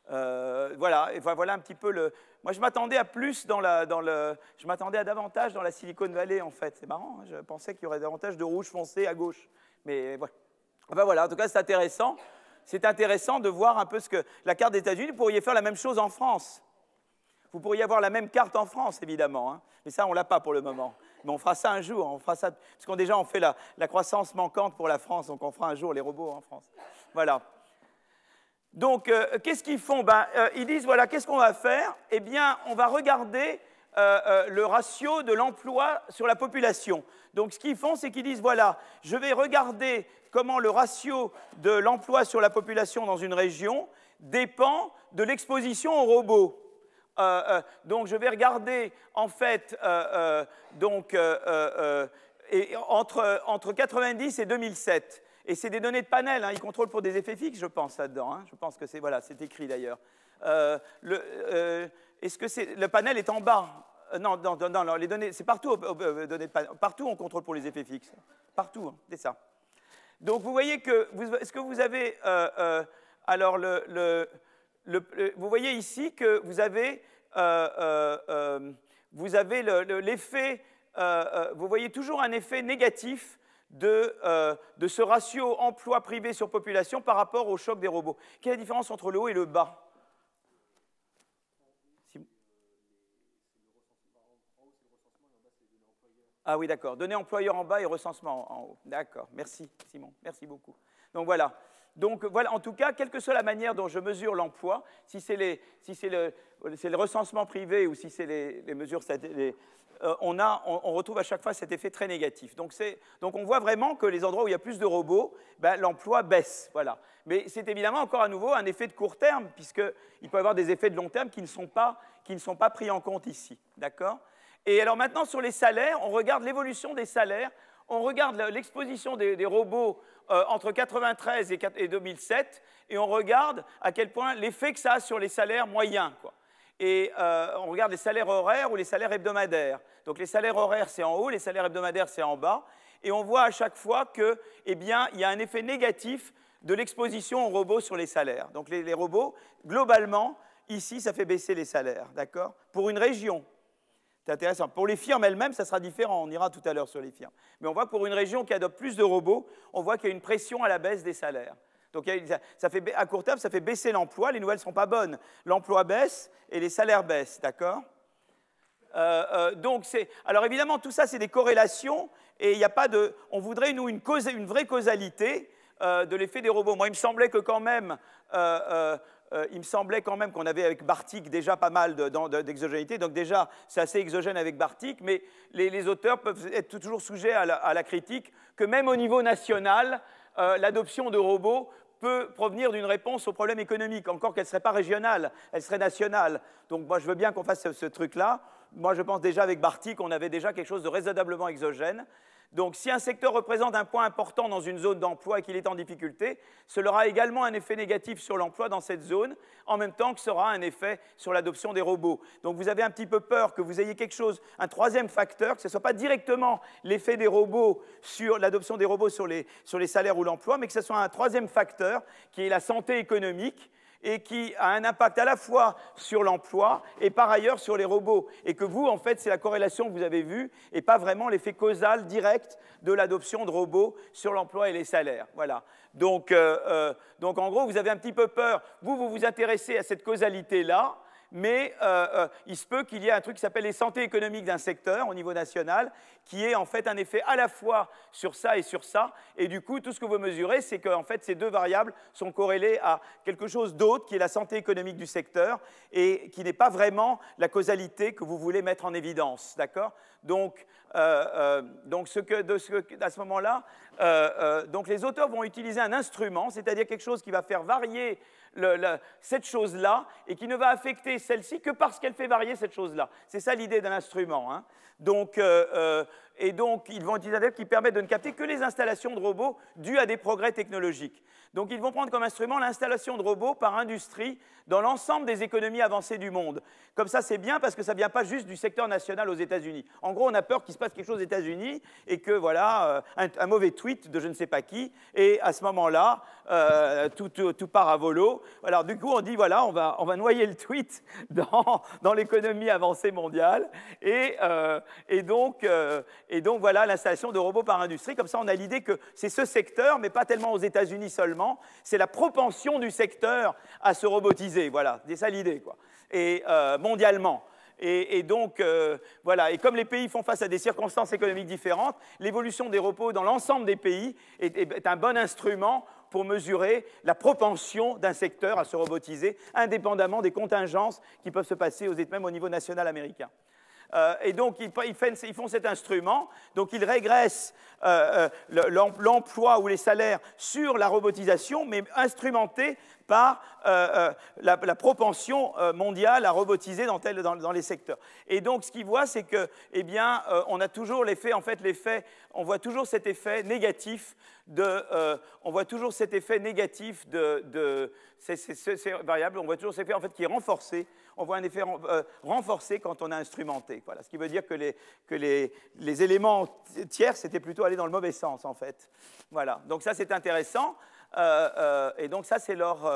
Voilà, un petit peu le... Moi, je m'attendais à plus je m'attendais à davantage dans la Silicon Valley, en fait. C'est marrant, hein, je pensais qu'il y aurait davantage de rouge foncé à gauche. Mais voilà. Enfin, voilà, en tout cas, c'est intéressant. C'est intéressant de voir un peu la carte des États-Unis. Vous pourriez faire la même chose en France. Vous pourriez avoir la même carte en France, évidemment. Hein. Mais ça, on ne l'a pas pour le moment. Mais on fera ça un jour. On fera ça, parce qu'on déjà, on fait la croissance manquante pour la France. Donc, on fera un jour les robots en France. Voilà. Donc, qu'est-ce qu'ils font? Ils disent, voilà, qu'est-ce qu'on va faire? Eh bien, on va regarder le ratio de l'emploi sur la population. Donc, ce qu'ils font, c'est qu'ils disent, voilà, je vais regarder comment le ratio de l'emploi sur la population dans une région dépend de l'exposition aux robots. Donc, je vais regarder, en fait, entre 90 et 2007. Et c'est des données de panel, hein, ils contrôlent pour des effets fixes, je pense, là-dedans. Hein. Je pense que c'est écrit d'ailleurs. Est-ce que le panel est en bas? Non, les données, c'est partout, partout on contrôle pour les effets fixes. Partout, hein, c'est ça. Donc vous voyez que, est-ce que vous avez, alors vous voyez ici que vous avez l'effet, vous voyez toujours un effet négatif de ce ratio emploi privé sur population par rapport au choc des robots. Quelle est la différence entre le haut et le bas? Ah oui, d'accord. Données employeurs en bas et recensement en haut. D'accord. Merci, Simon. Merci beaucoup. Donc voilà. Donc voilà, en tout cas, quelle que soit la manière dont je mesure l'emploi, si c'est le recensement privé ou si c'est les mesures, on retrouve à chaque fois cet effet très négatif. Donc on voit vraiment que les endroits où il y a plus de robots, l'emploi baisse. Voilà. Mais c'est évidemment encore à nouveau un effet de court terme, puisqu'il peut y avoir des effets de long terme qui ne sont pas pris en compte ici. D'accord ? Et alors maintenant, sur les salaires, on regarde l'évolution des salaires, on regarde l'exposition des robots entre 1993 et 2007, et on regarde à quel point l'effet que ça a sur les salaires moyens, quoi. Et on regarde les salaires horaires ou les salaires hebdomadaires. Donc les salaires horaires, c'est en haut, les salaires hebdomadaires, c'est en bas. Et on voit à chaque fois que, eh bien, il y a un effet négatif de l'exposition aux robots sur les salaires. Donc les robots, globalement, ici, ça fait baisser les salaires, d'accord? Pour une région. C'est intéressant. Pour les firmes elles-mêmes, ça sera différent. On ira tout à l'heure sur les firmes. Mais on voit que pour une région qui adopte plus de robots, on voit qu'il y a une pression à la baisse des salaires. Donc à court terme, ça fait baisser l'emploi. Les nouvelles ne sont pas bonnes. L'emploi baisse et les salaires baissent. D'accord? Alors évidemment, tout ça, c'est des corrélations. Et il n'y a pas de... On voudrait, nous, une vraie causalité de l'effet des robots. Moi, il me semblait que quand même... qu'on avait avec Bartik déjà pas mal d'exogénéité. Donc déjà, c'est assez exogène avec Bartik, mais les auteurs peuvent être toujours sujets à la critique que même au niveau national, l'adoption de robots peut provenir d'une réponse au problème économique, encore qu'elle ne serait pas régionale, elle serait nationale. Donc moi, je veux bien qu'on fasse ce truc-là. Moi, je pense déjà avec Barty qu'on avait déjà quelque chose de raisonnablement exogène. Donc, si un secteur représente un point important dans une zone d'emploi et qu'il est en difficulté, cela aura également un effet négatif sur l'emploi dans cette zone, en même temps que ça aura un effet sur l'adoption des robots. Donc, vous avez un petit peu peur que vous ayez quelque chose, un troisième facteur, que ce ne soit pas directement l'effet des robots sur l'adoption des robots sur les salaires ou l'emploi, mais que ce soit un troisième facteur qui est la santé économique, et qui a un impact à la fois sur l'emploi et par ailleurs sur les robots. Et que vous, en fait, c'est la corrélation que vous avez vue et pas vraiment l'effet causal direct de l'adoption de robots sur l'emploi et les salaires. Voilà. Donc, en gros, vous avez un petit peu peur. Vous vous intéressez à cette causalité-là, mais il se peut qu'il y ait un truc qui s'appelle les santé économiques d'un secteur au niveau national, qui ait en fait un effet à la fois sur ça, et du coup, tout ce que vous mesurez, c'est que en fait, ces deux variables sont corrélées à quelque chose d'autre, qui est la santé économique du secteur, et qui n'est pas vraiment la causalité que vous voulez mettre en évidence, d'accord ? Donc, à ce moment-là, donc les auteurs vont utiliser un instrument, c'est-à-dire quelque chose qui va faire varier cette chose-là et qui ne va affecter celle-ci que parce qu'elle fait varier cette chose-là. C'est ça l'idée d'un instrument. Hein. Donc, et donc, ils vont utiliser un modèle qui permet de ne capter que les installations de robots dues à des progrès technologiques. Donc, ils vont prendre comme instrument l'installation de robots par industrie dans l'ensemble des économies avancées du monde. Comme ça, c'est bien parce que ça ne vient pas juste du secteur national aux États-Unis. En gros, on a peur qu'il se passe quelque chose aux États-Unis et que, voilà, un mauvais tweet de je ne sais pas qui, et à ce moment-là, tout part à volo. Alors, du coup, on dit, voilà, on va noyer le tweet dans l'économie avancée mondiale, et donc, voilà l'installation de robots par industrie. Comme ça, on a l'idée que c'est ce secteur, mais pas tellement aux États-Unis seulement, c'est la propension du secteur à se robotiser. Voilà, c'est ça l'idée, quoi. Et mondialement. Et donc, voilà. Et comme les pays font face à des circonstances économiques différentes, l'évolution des robots dans l'ensemble des pays est un bon instrument pour mesurer la propension d'un secteur à se robotiser, indépendamment des contingences qui peuvent se passer même au niveau national américain. Et donc, ils font cet instrument, donc ils régressent l'emploi ou les salaires sur la robotisation, mais instrumentés par la propension mondiale à robotiser dans les secteurs. Et donc, ce qu'ils voient, c'est que, eh bien, on a toujours l'effet, en fait, on voit toujours cet effet négatif on voit toujours cet effet négatif ces variables, on voit toujours cet effet en fait qui est renforcé. On voit un effet renforcé quand on a instrumenté. Voilà. Ce qui veut dire que les éléments tiers, c'était plutôt aller dans le mauvais sens, en fait. Voilà. Donc ça, c'est intéressant. Et donc ça, c'est leur...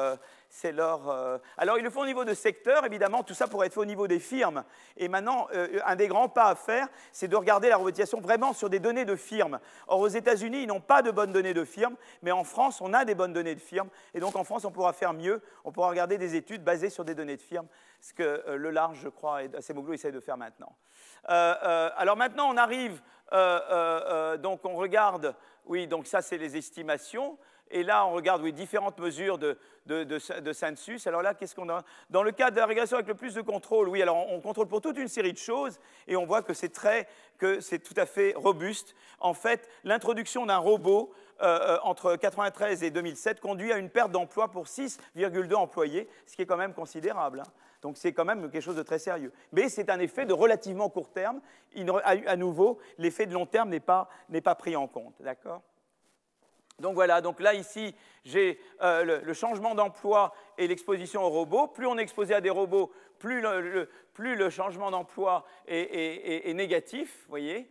Alors, ils le font au niveau de secteur, évidemment, tout ça pourrait être fait au niveau des firmes. Et maintenant, un des grands pas à faire, c'est de regarder la robotisation vraiment sur des données de firmes. Or, aux États-Unis, ils n'ont pas de bonnes données de firmes, mais en France, on a des bonnes données de firmes. Et donc, en France, on pourra faire mieux. On pourra regarder des études basées sur des données de firmes, ce que le large, je crois, et Acemoglu essaie de faire maintenant. Alors maintenant, on arrive, donc on regarde, oui, donc ça, c'est les estimations. Et là, on regarde, oui, différentes mesures de census. Alors là, qu'est-ce qu'on a? Dans le cas de la régression avec le plus de contrôle, oui, alors on contrôle pour toute une série de choses, et on voit que c'est tout à fait robuste. En fait, l'introduction d'un robot entre 1993 et 2007 conduit à une perte d'emploi pour 6,2 employés, ce qui est quand même considérable. Hein. Donc c'est quand même quelque chose de très sérieux. Mais c'est un effet de relativement court terme. À nouveau, l'effet de long terme n'est pas pris en compte. D'accord ? Donc voilà, donc là ici, j'ai le changement d'emploi et l'exposition aux robots. Plus on est exposé à des robots, plus le changement d'emploi est négatif, vous voyez.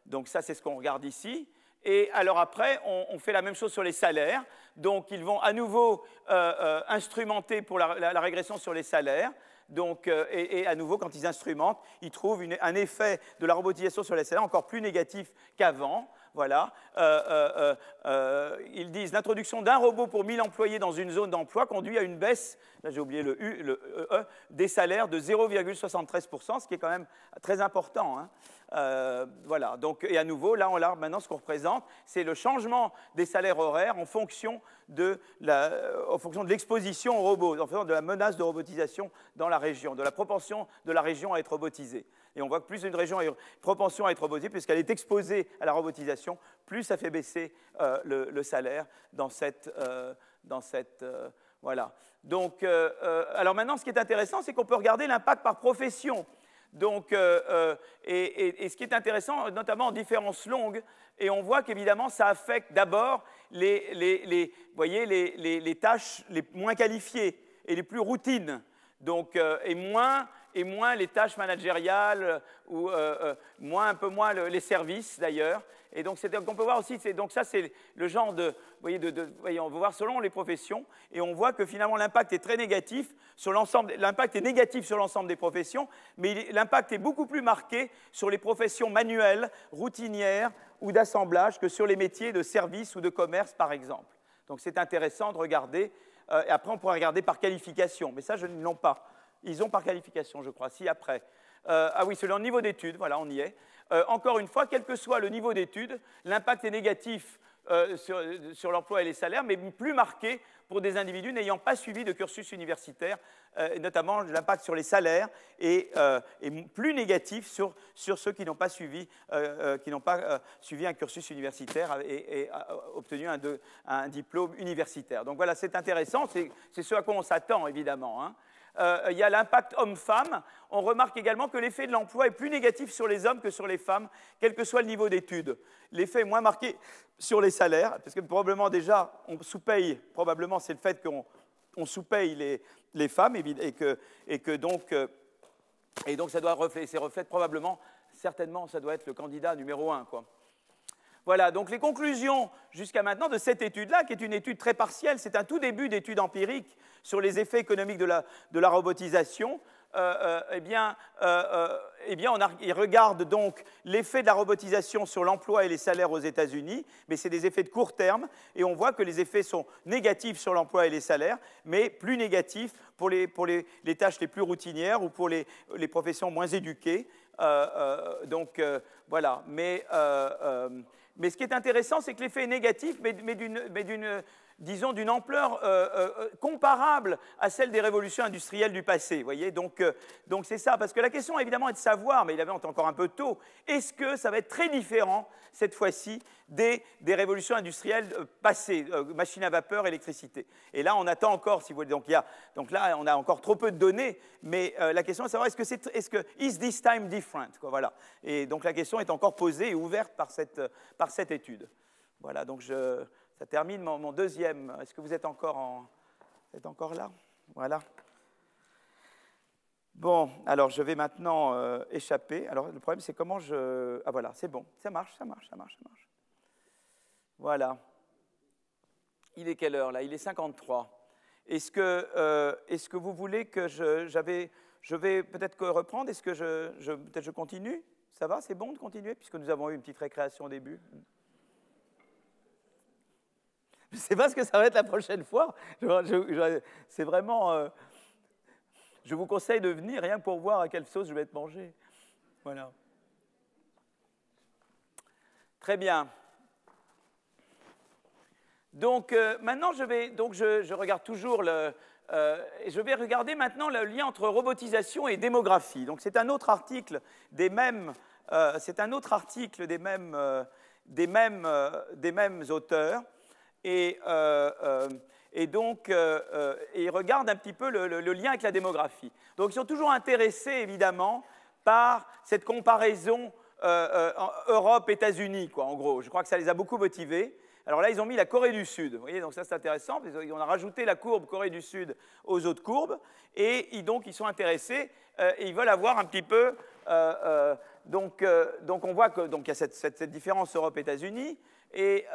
Donc ça, c'est ce qu'on regarde ici. Et alors après, on fait la même chose sur les salaires. Donc ils vont à nouveau instrumenter pour la régression sur les salaires. Donc, et à nouveau, quand ils instrumentent, ils trouvent un effet de la robotisation sur les salaires encore plus négatif qu'avant. Voilà. Ils disent l'introduction d'un robot pour 1000 employés dans une zone d'emploi conduit à une baisse, là j'ai oublié le E, des salaires de 0,73%, ce qui est quand même très important. Hein. Voilà. Donc, et à nouveau, là, maintenant, ce qu'on représente, c'est le changement des salaires horaires en fonction de l'exposition aux robots, en fonction de la menace de robotisation dans la région, de la propension de la région à être robotisée. Et on voit que plus une région a une propension à être robotisée, puisqu'elle est exposée à la robotisation, robotisation, plus ça fait baisser le salaire dans cette voilà. Donc, alors maintenant, ce qui est intéressant, c'est qu'on peut regarder l'impact par profession. Donc, et ce qui est intéressant, notamment en différence longue, et on voit qu'évidemment, ça affecte d'abord les tâches les moins qualifiées et les plus routines, donc, et moins les tâches managériales, ou un peu moins les services d'ailleurs. Et donc, on peut voir aussi, donc ça c'est le genre de, on va voir selon les professions, et on voit que finalement l'impact est très négatif sur l'ensemble, l'impact est négatif sur l'ensemble des professions, mais l'impact est beaucoup plus marqué sur les professions manuelles, routinières ou d'assemblage que sur les métiers de service ou de commerce par exemple. Donc c'est intéressant de regarder, et après on pourra regarder par qualification, mais ça je ne l'ai pas. Ils ont par qualification, je crois, si après. Ah oui, c'est leur niveau d'études, voilà, on y est. Encore une fois, quel que soit le niveau d'études, l'impact est négatif sur l'emploi et les salaires, mais plus marqué pour des individus n'ayant pas suivi de cursus universitaire, notamment l'impact sur les salaires est plus négatif sur ceux qui n'ont pas suivi, suivi un cursus universitaire et obtenu un diplôme universitaire. Donc voilà, c'est intéressant, c'est ce à quoi on s'attend évidemment, hein. Il y a l'impact homme-femme. On remarque également que l'effet de l'emploi est plus négatif sur les hommes que sur les femmes, quel que soit le niveau d'études. L'effet est moins marqué sur les salaires, parce que probablement déjà, on sous-paye, probablement c'est le fait qu'on sous-paye les femmes, et donc ça doit reflète probablement, certainement, ça doit être le candidat numéro 1, quoi. Voilà, donc les conclusions jusqu'à maintenant de cette étude-là, qui est une étude très partielle, c'est un tout début d'étude empirique sur les effets économiques de la robotisation. Il regarde donc l'effet de la robotisation sur l'emploi et les salaires aux États-Unis, mais c'est des effets de court terme, et on voit que les effets sont négatifs sur l'emploi et les salaires, mais plus négatifs pour les tâches les plus routinières ou pour les professions moins éduquées. Voilà, mais ce qui est intéressant, c'est que l'effet est négatif, mais d'une ampleur comparable à celle des révolutions industrielles du passé. Vous voyez, donc c'est ça, parce que la question évidemment est de savoir, mais évidemment c'est encore un peu tôt, est-ce que ça va être très différent cette fois-ci des révolutions industrielles passées, machines à vapeur, électricité. Et là, on attend encore, si vous voulez. Donc là, on a encore trop peu de données, mais la question est de savoir is this time different, quoi, voilà. Et donc la question est encore posée et ouverte par cette étude. Voilà, donc ça termine mon deuxième. Est-ce que vous êtes encore là? Voilà. Bon, alors je vais maintenant échapper. Alors le problème, c'est comment je... Ah voilà, c'est bon, ça marche. Voilà. Il est quelle heure là? Il est 53. Est-ce que vous voulez que je vais peut-être reprendre? Est-ce que peut-être je continue? Ça va, c'est bon de continuer, puisque nous avons eu une petite récréation au début. Je ne sais pas ce que ça va être la prochaine fois. C'est vraiment... je vous conseille de venir rien pour voir à quelle sauce je vais être mangé. Voilà. Très bien. Donc maintenant, je regarde toujours je vais regarder maintenant le lien entre robotisation et démographie. Donc c'est un autre article des mêmes auteurs. Et donc, ils regardent un petit peu le lien avec la démographie. Donc, ils sont toujours intéressés, évidemment, par cette comparaison Europe-États-Unis, quoi, en gros. Je crois que ça les a beaucoup motivés. Alors là, ils ont mis la Corée du Sud. Vous voyez, donc ça, c'est intéressant. On a rajouté la courbe Corée du Sud aux autres courbes. Et donc, ils sont intéressés et ils veulent avoir un petit peu... donc, on voit qu'il y a cette différence Europe-États-Unis. Et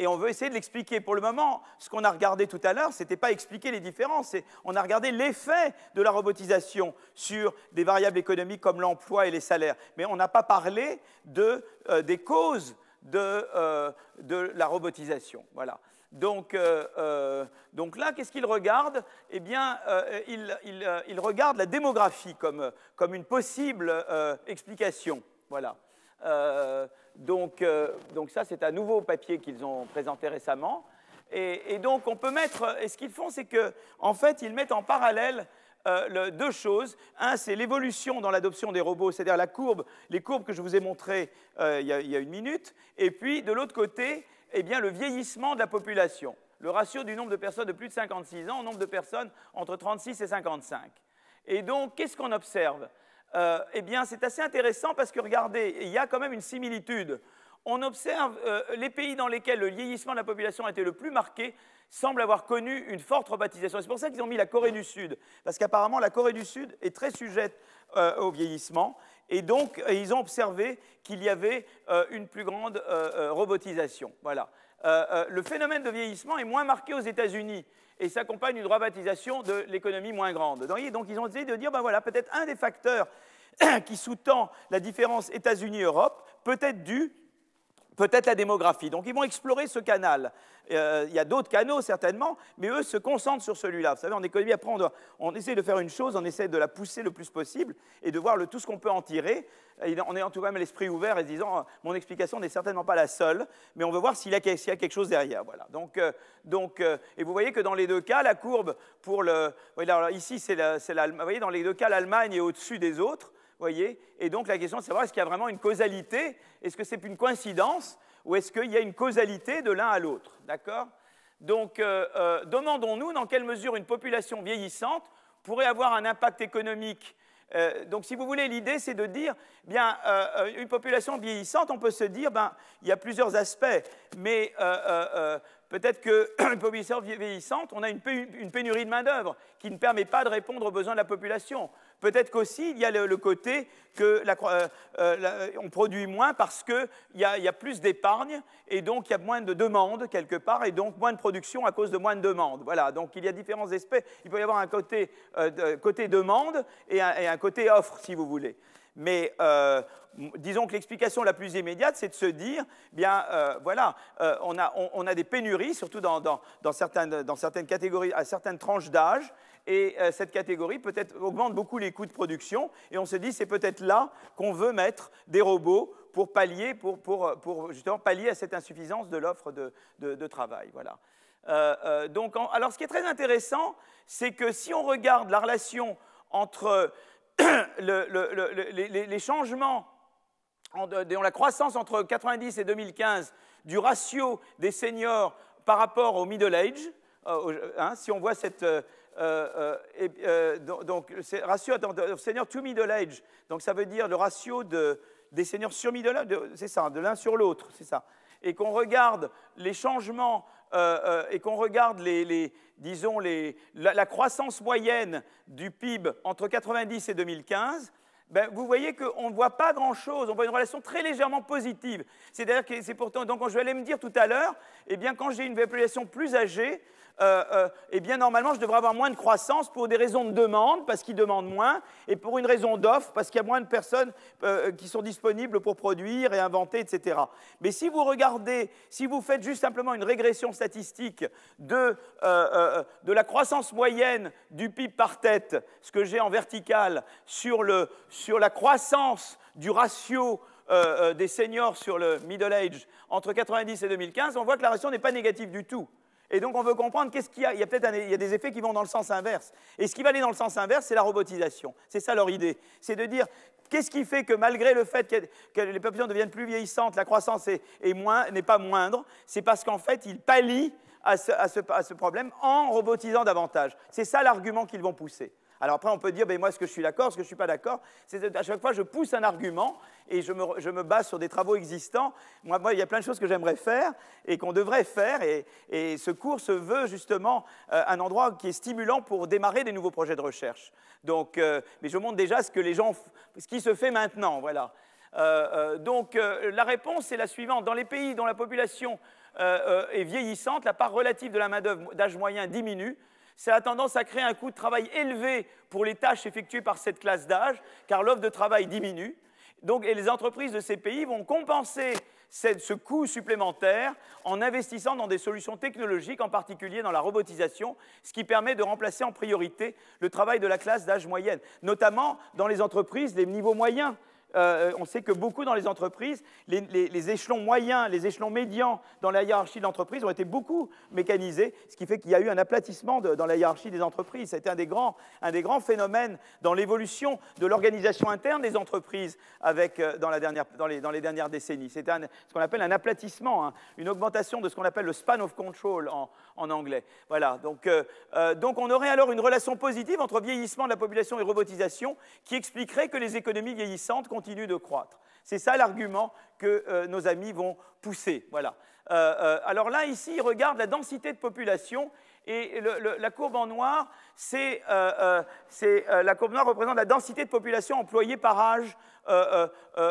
on veut essayer de l'expliquer. Pour le moment, ce qu'on a regardé tout à l'heure, ce n'était pas expliquer les différences, on a regardé l'effet de la robotisation sur des variables économiques comme l'emploi et les salaires. Mais on n'a pas parlé des causes de la robotisation. Voilà. Donc là, qu'est-ce qu'il regarde? Eh bien, il regarde la démographie comme une possible explication. Voilà. Donc ça, c'est un nouveau papier qu'ils ont présenté récemment. Et donc, on peut mettre... Et ce qu'ils font, c'est qu'en fait, ils mettent en parallèle deux choses. Un, c'est l'évolution dans l'adoption des robots, c'est-à-dire les courbes que je vous ai montrées il y a une minute. Et puis, de l'autre côté, eh bien, le vieillissement de la population. Le ratio du nombre de personnes de plus de 56 ans au nombre de personnes entre 36 et 55. Et donc, qu'est-ce qu'on observe? Eh bien, c'est assez intéressant parce que, regardez, il y a quand même une similitude. On observe les pays dans lesquels le vieillissement de la population a été le plus marqué semblent avoir connu une forte robotisation. C'est pour ça qu'ils ont mis la Corée du Sud, parce qu'apparemment la Corée du Sud est très sujette au vieillissement, et donc ils ont observé qu'il y avait une plus grande robotisation. Voilà. Le phénomène de vieillissement est moins marqué aux États-Unis, et s'accompagne d'une robotisation de l'économie moins grande. Donc ils ont essayé de dire, ben voilà, peut-être un des facteurs qui sous-tend la différence États-Unis-Europe peut être dû peut-être la démographie. Donc ils vont explorer ce canal. Il y a d'autres canaux certainement, mais eux se concentrent sur celui-là. Vous savez, en économie, après, on essaie de faire une chose, on essaie de la pousser le plus possible et de voir tout ce qu'on peut en tirer, en ayant tout de même l'esprit ouvert et se disant mon explication n'est certainement pas la seule, mais on veut voir s'il y a quelque chose derrière. Voilà. Et vous voyez que dans les deux cas, la courbe pour le... Alors ici, c'est l'Allemagne. Vous voyez, dans les deux cas, l'Allemagne est au-dessus des autres. Voyez, et donc la question, c'est de savoir est-ce qu'il y a vraiment une causalité, est-ce que c'est une coïncidence, ou est-ce qu'il y a une causalité de l'un à l'autre, d'accord? Donc, demandons-nous dans quelle mesure une population vieillissante pourrait avoir un impact économique. Donc, si vous voulez, l'idée, c'est de dire, bien, une population vieillissante, on peut se dire, ben, il y a plusieurs aspects, mais peut-être qu'une population vieillissante, on a une pénurie de main-d'œuvre qui ne permet pas de répondre aux besoins de la population. Peut-être qu'aussi, il y a le côté qu'on produit moins parce qu'il y a plus d'épargne et donc il y a moins de demandes quelque part et donc moins de production à cause de moins de demandes. Voilà, donc il y a différents aspects. Il peut y avoir un côté demande et un côté offre, si vous voulez. Mais disons que l'explication la plus immédiate, c'est de se dire, bien, voilà, on a des pénuries, surtout dans certaines catégories, à certaines tranches d'âge, et cette catégorie peut-être augmente beaucoup les coûts de production, et on se dit, c'est peut-être là qu'on veut mettre des robots pour pallier, pour justement pallier à cette insuffisance de l'offre de travail. Voilà. Alors, ce qui est très intéressant, c'est que si on regarde la relation entre les changements dans la croissance entre 1990 et 2015 du ratio des seniors par rapport au middle age, si on voit cette... donc, ratio senior to middle age, donc ça veut dire le ratio des seniors sur middle age, c'est ça, de l'un sur l'autre, c'est ça. Et qu'on regarde les changements et qu'on regarde disons la croissance moyenne du PIB entre 1990 et 2015, ben, vous voyez qu'on ne voit pas grand-chose, on voit une relation très légèrement positive. C'est-à-dire que c'est pourtant, donc je vais aller me dire tout à l'heure, eh bien quand j'ai une population plus âgée, eh bien normalement je devrais avoir moins de croissance pour des raisons de demande, parce qu'ils demandent moins, et pour une raison d'offre, parce qu'il y a moins de personnes qui sont disponibles pour produire et inventer, etc. Mais si vous regardez, si vous faites juste simplement une régression statistique de la croissance moyenne du PIB par tête, ce que j'ai en vertical, sur la croissance du ratio des seniors sur le middle age entre 1990 et 2015, on voit que la relation n'est pas négative du tout. Et donc, on veut comprendre qu'est-ce qu'il y a. Il y a peut-être des effets qui vont dans le sens inverse. Et ce qui va aller dans le sens inverse, c'est la robotisation. C'est ça leur idée. C'est de dire, qu'est-ce qui fait que malgré le fait que les populations deviennent plus vieillissantes, la croissance n'est pas moindre, c'est parce qu'en fait, ils pallient à ce problème en robotisant davantage. C'est ça l'argument qu'ils vont pousser. Alors après, on peut dire, ben moi, est-ce que je suis d'accord, est-ce que je ne suis pas d'accord? À chaque fois, je pousse un argument et je me base sur des travaux existants. Moi, il y a plein de choses que j'aimerais faire et qu'on devrait faire. Et ce cours se veut justement un endroit qui est stimulant pour démarrer des nouveaux projets de recherche. Donc, mais je montre déjà ce qui se fait maintenant. Voilà. La réponse est la suivante. Dans les pays dont la population est vieillissante, la part relative de la main-d'œuvre d'âge moyen diminue. Ça a tendance à créer un coût de travail élevé pour les tâches effectuées par cette classe d'âge, car l'offre de travail diminue. Donc, et les entreprises de ces pays vont compenser ce coût supplémentaire en investissant dans des solutions technologiques, en particulier dans la robotisation, ce qui permet de remplacer en priorité le travail de la classe d'âge moyenne, notamment dans les entreprises des niveaux moyens. on sait que beaucoup dans les entreprises, les échelons moyens, les échelons médians dans la hiérarchie de l'entreprise ont été beaucoup mécanisés, ce qui fait qu'il y a eu un aplatissement dans la hiérarchie des entreprises. C'était un des grands phénomènes dans l'évolution de l'organisation interne des entreprises dans les dernières décennies. C'était ce qu'on appelle un aplatissement, hein, une augmentation de ce qu'on appelle le span of control en anglais. Voilà, donc on aurait alors une relation positive entre vieillissement de la population et robotisation qui expliquerait que les économies vieillissantes continuent de croître. C'est ça l'argument que nos amis vont pousser. Voilà. Alors là, ici, ils regardent la densité de population et la courbe en noir, la courbe noire représente la densité de population employée par âge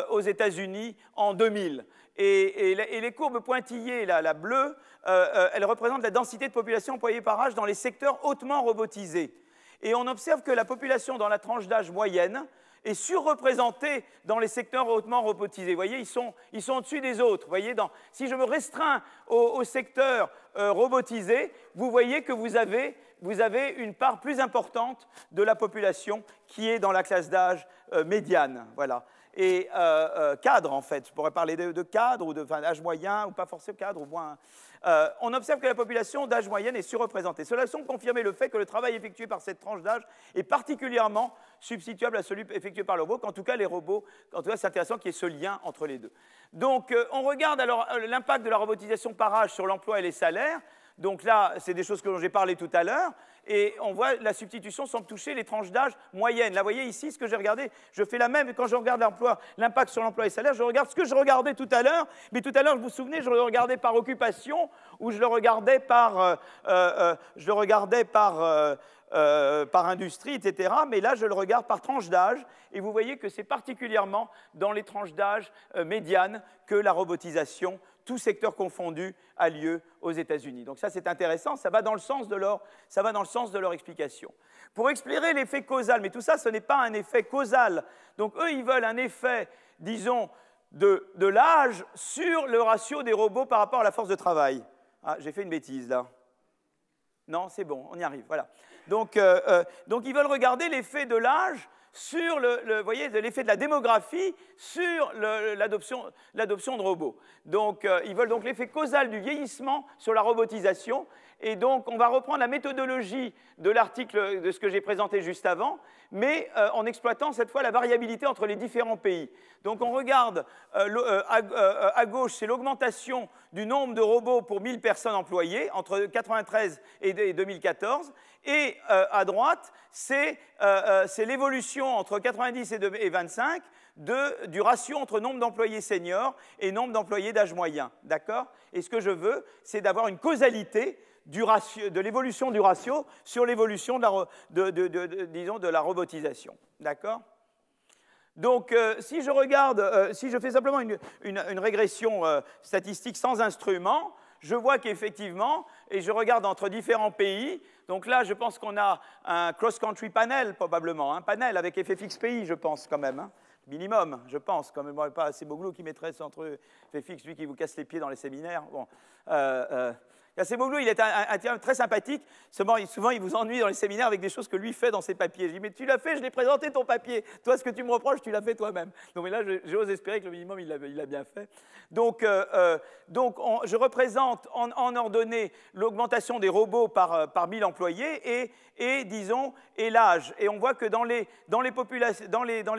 aux États-Unis en 2000. Et les courbes pointillées, la bleue, elles représentent la densité de population employée par âge dans les secteurs hautement robotisés. Et on observe que la population dans la tranche d'âge moyenne est surreprésentée dans les secteurs hautement robotisés. Vous voyez, ils sont au-dessus des autres. Vous voyez, si je me restreins au secteur robotisé, vous voyez que vous avez une part plus importante de la population qui est dans la classe d'âge médiane. Voilà. Et cadre, en fait. Je pourrais parler de cadre ou d'âge moyen, ou pas forcément cadre, ou moins. On observe que la population d'âge moyenne est surreprésentée. Cela semble confirmer le fait que le travail effectué par cette tranche d'âge est particulièrement substituable à celui effectué par le robot, qu'en tout cas les robots, en tout cas c'est intéressant qu'il y ait ce lien entre les deux. Donc on regarde alors l'impact de la robotisation par âge sur l'emploi et les salaires. Donc là, c'est des choses que j'ai parlé tout à l'heure, et on voit la substitution semble toucher les tranches d'âge moyennes. Là, vous voyez ici, ce que j'ai regardé, je fais la même, quand je regarde l'impact sur l'emploi et les salaires, je regarde ce que je regardais tout à l'heure, mais tout à l'heure, vous vous souvenez, je le regardais par occupation, ou je le regardais par industrie, etc. Mais là, je le regarde par tranche d'âge, et vous voyez que c'est particulièrement dans les tranches d'âge médianes que la robotisation, tout secteur confondu, a lieu aux États-Unis. Donc ça, c'est intéressant, ça va dans le sens de leur explication. Pour expliquer l'effet causal, mais tout ça, ce n'est pas un effet causal. Donc eux, ils veulent un effet, disons, de l'âge sur le ratio des robots par rapport à la force de travail. Ah, j'ai fait une bêtise, là. Non, c'est bon, on y arrive, voilà. Donc ils veulent regarder l'effet de l'âge sur voyez, l'effet de la démographie sur l'adoption de robots. Donc, ils veulent donc l'effet causal du vieillissement sur la robotisation. Et donc, on va reprendre la méthodologie de l'article de ce que j'ai présenté juste avant, mais en exploitant cette fois la variabilité entre les différents pays. Donc, on regarde à gauche, c'est l'augmentation du nombre de robots pour 1000 personnes employées entre 1993 et 2014. Et à droite, c'est l'évolution entre 1990 et 2025 du ratio entre nombre d'employés seniors et nombre d'employés d'âge moyen. D'accord? Et ce que je veux, c'est d'avoir une causalité de l'évolution du ratio sur l'évolution de la robotisation. D'accord? Donc, si je fais simplement une régression statistique sans instrument, je vois qu'effectivement, et je regarde entre différents pays, donc là, je pense qu'on a un cross-country panel, probablement, un panel avec effet fixe pays, je pense, quand même, hein, minimum, je pense, quand même, pas assez Acemoglu qui mettrait entre effet fixe, lui qui vous casse les pieds dans les séminaires. Bon, Acemoglu, il est un type très sympathique, souvent il vous ennuie dans les séminaires avec des choses que lui fait dans ses papiers. Je dis, mais tu l'as fait, je l'ai présenté ton papier. Toi, ce que tu me reproches, tu l'as fait toi-même. Donc mais là, j'ose espérer que le minimum, il l'a bien fait. Donc je représente en ordonnée l'augmentation des robots par 1000 employés et disons, et l'âge. Et on voit que dans les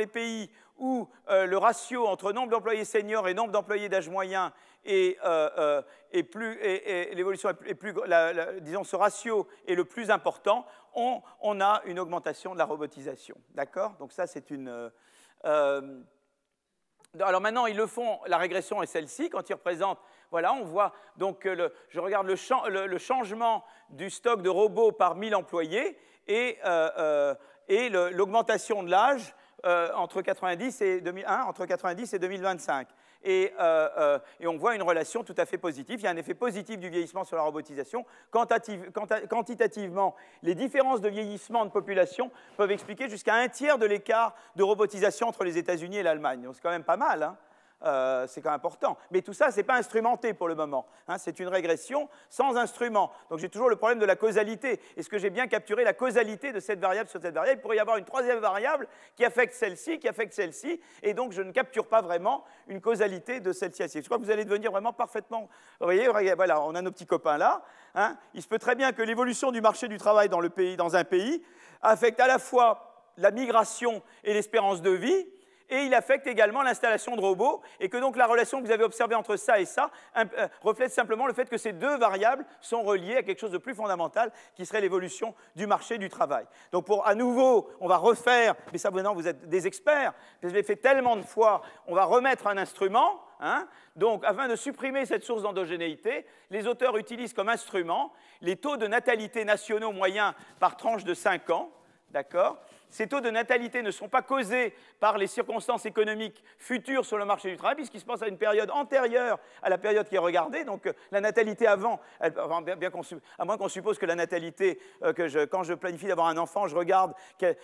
pays où le ratio entre nombre d'employés seniors et nombre d'employés d'âge moyen et l'évolution est plus, disons, ce ratio est le plus important, on a une augmentation de la robotisation. D'accord? Donc ça, c'est une... alors maintenant, ils le font, la régression est celle-ci, quand ils représentent, voilà, on voit, donc je regarde le changement du stock de robots par 1000 employés et l'augmentation de l'âge entre 90 et 2025. Et on voit une relation tout à fait positive. Il y a un effet positif du vieillissement sur la robotisation. Quantitativement, les différences de vieillissement de population peuvent expliquer jusqu'à 1/3 de l'écart de robotisation entre les États-Unis et l'Allemagne. Donc c'est quand même pas mal, hein. C'est quand même important. Mais tout ça, ce n'est pas instrumenté pour le moment. Hein, c'est une régression sans instrument. Donc j'ai toujours le problème de la causalité. Est-ce que j'ai bien capturé la causalité de cette variable sur cette variable? Il pourrait y avoir une troisième variable qui affecte celle-ci, et donc je ne capture pas vraiment une causalité de celle-ci. Je crois que vous allez devenir vraiment parfaitement... Vous voyez, voilà, on a nos petits copains là. Hein. Il se peut très bien que l'évolution du marché du travail dans un pays affecte à la fois la migration et l'espérance de vie, et il affecte également l'installation de robots, et que donc la relation que vous avez observée entre ça et ça reflète simplement le fait que ces deux variables sont reliées à quelque chose de plus fondamental, qui serait l'évolution du marché du travail. Donc à nouveau, on va refaire, mais ça maintenant vous êtes des experts, je l'ai fait tellement de fois, on va remettre un instrument, hein, donc afin de supprimer cette source d'endogénéité, les auteurs utilisent comme instrument les taux de natalité nationaux moyens par tranche de 5 ans, d'accord ? Ces taux de natalité ne sont pas causés par les circonstances économiques futures sur le marché du travail, puisqu'ils se passent à une période antérieure à la période qui est regardée. Donc la natalité avant, à moins qu'on suppose que la natalité, quand je planifie d'avoir un enfant, je regarde,